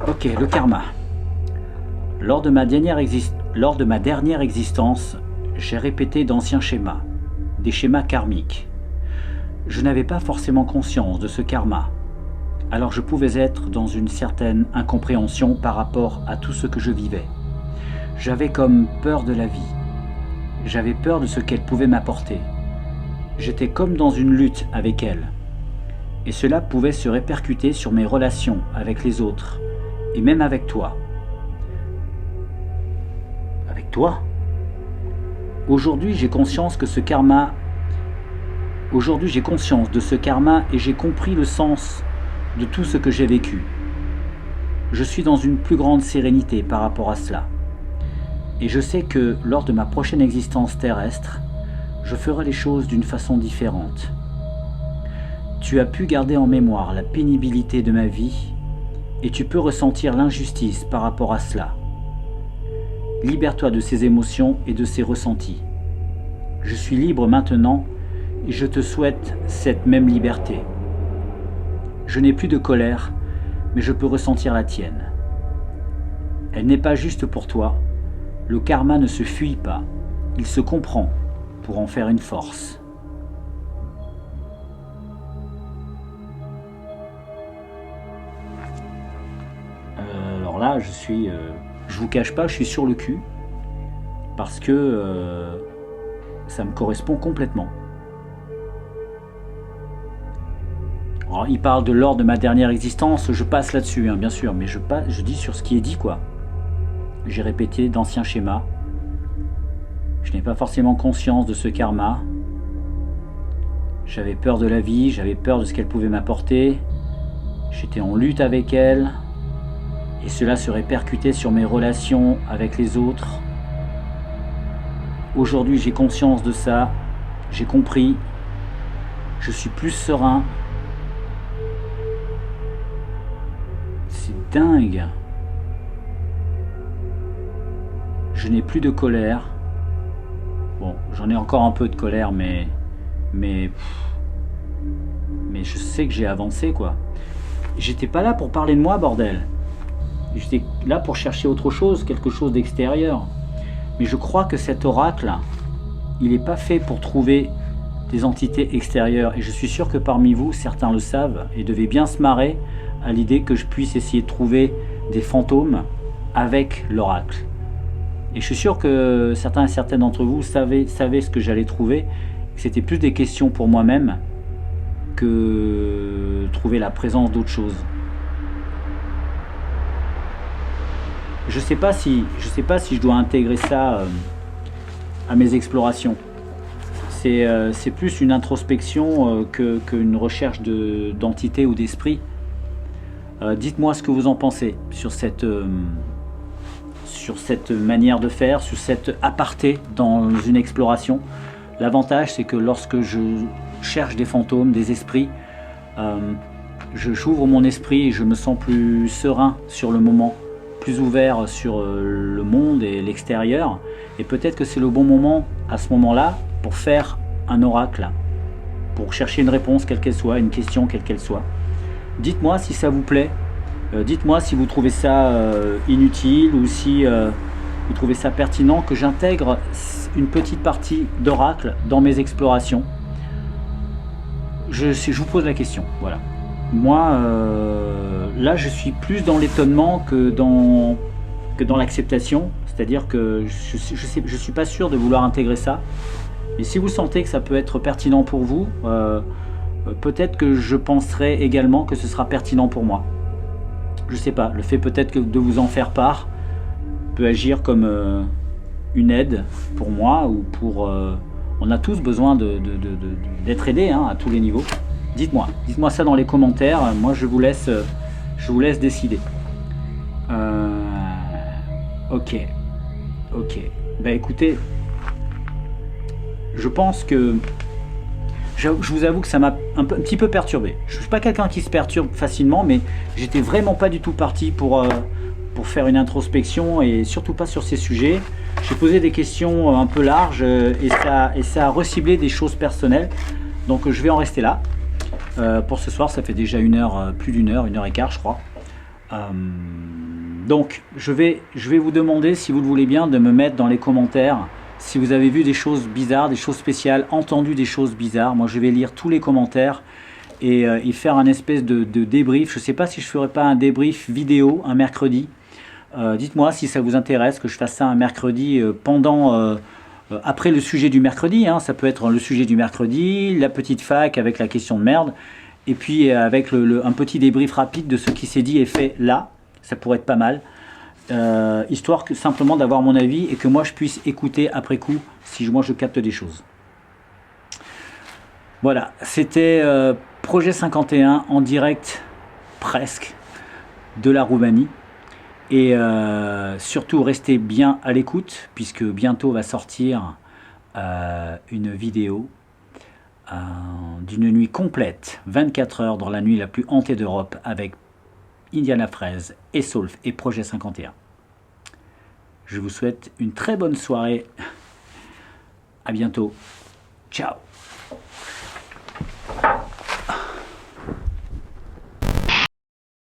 Ok, le karma. Lors de ma dernière existence, j'ai répété d'anciens schémas, des schémas karmiques. Je n'avais pas forcément conscience de ce karma, alors je pouvais être dans une certaine incompréhension par rapport à tout ce que je vivais. J'avais comme peur de la vie. J'avais peur de ce qu'elle pouvait m'apporter. J'étais comme dans une lutte avec elle. Et cela pouvait se répercuter sur mes relations avec les autres, et même avec toi. Avec toi? Aujourd'hui, j'ai conscience de ce karma et j'ai compris le sens de tout ce que j'ai vécu. Je suis dans une plus grande sérénité par rapport à cela. Et je sais que lors de ma prochaine existence terrestre, je ferai les choses d'une façon différente. Tu as pu garder en mémoire la pénibilité de ma vie et tu peux ressentir l'injustice par rapport à cela. Libère-toi de ces émotions et de ces ressentis. Je suis libre maintenant et je te souhaite cette même liberté. Je n'ai plus de colère, mais je peux ressentir la tienne. Elle n'est pas juste pour toi. Le karma ne se fuit pas, il se comprend pour en faire une force. Alors là, je vous cache pas, je suis sur le cul parce que ça me correspond complètement. Alors, il parle de lors de ma dernière existence, je passe là-dessus, hein, bien sûr, mais je dis sur ce qui est dit, quoi. J'ai répété d'anciens schémas. Je n'ai pas forcément conscience de ce karma. J'avais peur de la vie, j'avais peur de ce qu'elle pouvait m'apporter. J'étais en lutte avec elle. Et cela se répercutait sur mes relations avec les autres. Aujourd'hui, j'ai conscience de ça. J'ai compris. Je suis plus serein. C'est dingue. Je n'ai plus de colère. Bon, j'en ai encore un peu de colère, mais je sais que j'ai avancé, quoi. J'étais pas là pour parler de moi, bordel. J'étais là pour chercher autre chose, quelque chose d'extérieur. Mais je crois que cet oracle, il n'est pas fait pour trouver des entités extérieures. Et je suis sûr que parmi vous, certains le savent et devaient bien se marrer à l'idée que je puisse essayer de trouver des fantômes avec l'oracle. Et je suis sûr que certains et certaines d'entre vous savaient ce que j'allais trouver. C'était plus des questions pour moi-même que trouver la présence d'autre chose. Je sais pas si je dois intégrer ça à mes explorations. C'est plus une introspection qu'une recherche d'entité ou d'esprit. Dites-moi ce que vous en pensez sur cette manière de faire, sur cette aparté dans une exploration. L'avantage, c'est que lorsque je cherche des fantômes, des esprits, j'ouvre mon esprit et je me sens plus serein sur le moment, plus ouvert sur le monde et l'extérieur. Et peut-être que c'est le bon moment, à ce moment-là, pour faire un oracle, pour chercher une réponse quelle qu'elle soit, une question quelle qu'elle soit. Dites-moi si ça vous plaît. Dites-moi si vous trouvez ça inutile ou si vous trouvez ça pertinent que j'intègre une petite partie d'oracle dans mes explorations. Je vous pose la question, voilà. Moi, là, je suis plus dans l'étonnement que dans l'acceptation. C'est-à-dire que je suis pas sûr de vouloir intégrer ça. Et si vous sentez que ça peut être pertinent pour vous, peut-être que je penserai également que ce sera pertinent pour moi. Je sais pas, le fait peut-être de vous en faire part peut agir comme une aide pour moi ou pour... on a tous besoin d'être aidés hein, à tous les niveaux. Dites-moi ça dans les commentaires. Moi, je vous laisse décider. Ok. Bah écoutez, je pense que je vous avoue que ça m'a un petit peu perturbé. Je ne suis pas quelqu'un qui se perturbe facilement, mais j'étais vraiment pas du tout parti pour faire une introspection et surtout pas sur ces sujets. J'ai posé des questions un peu larges et ça a reciblé des choses personnelles. Donc je vais en rester là. Pour ce soir, ça fait déjà plus d'une heure, 1h15 je crois. Donc je vais vous demander, si vous le voulez bien, de me mettre dans les commentaires si vous avez vu des choses bizarres, des choses spéciales, entendu des choses bizarres. Moi je vais lire tous les commentaires et faire un espèce de débrief. Je ne sais pas si je ne ferai pas un débrief vidéo un mercredi. Dites-moi si ça vous intéresse que je fasse ça un mercredi après le sujet du mercredi. Hein. Ça peut être le sujet du mercredi, la petite fac avec la question de merde, et puis avec un petit débrief rapide de ce qui s'est dit et fait là. Ça pourrait être pas mal. Histoire que simplement d'avoir mon avis et que moi je puisse écouter après coup si moi je capte des choses. Voilà, c'était Projet 51 en direct presque de la Roumanie et surtout restez bien à l'écoute puisque bientôt va sortir une vidéo d'une nuit complète, 24 heures dans la nuit la plus hantée d'Europe avec Indiana Fraise et Solf et Projet 51. Je vous souhaite une très bonne soirée. À bientôt. Ciao.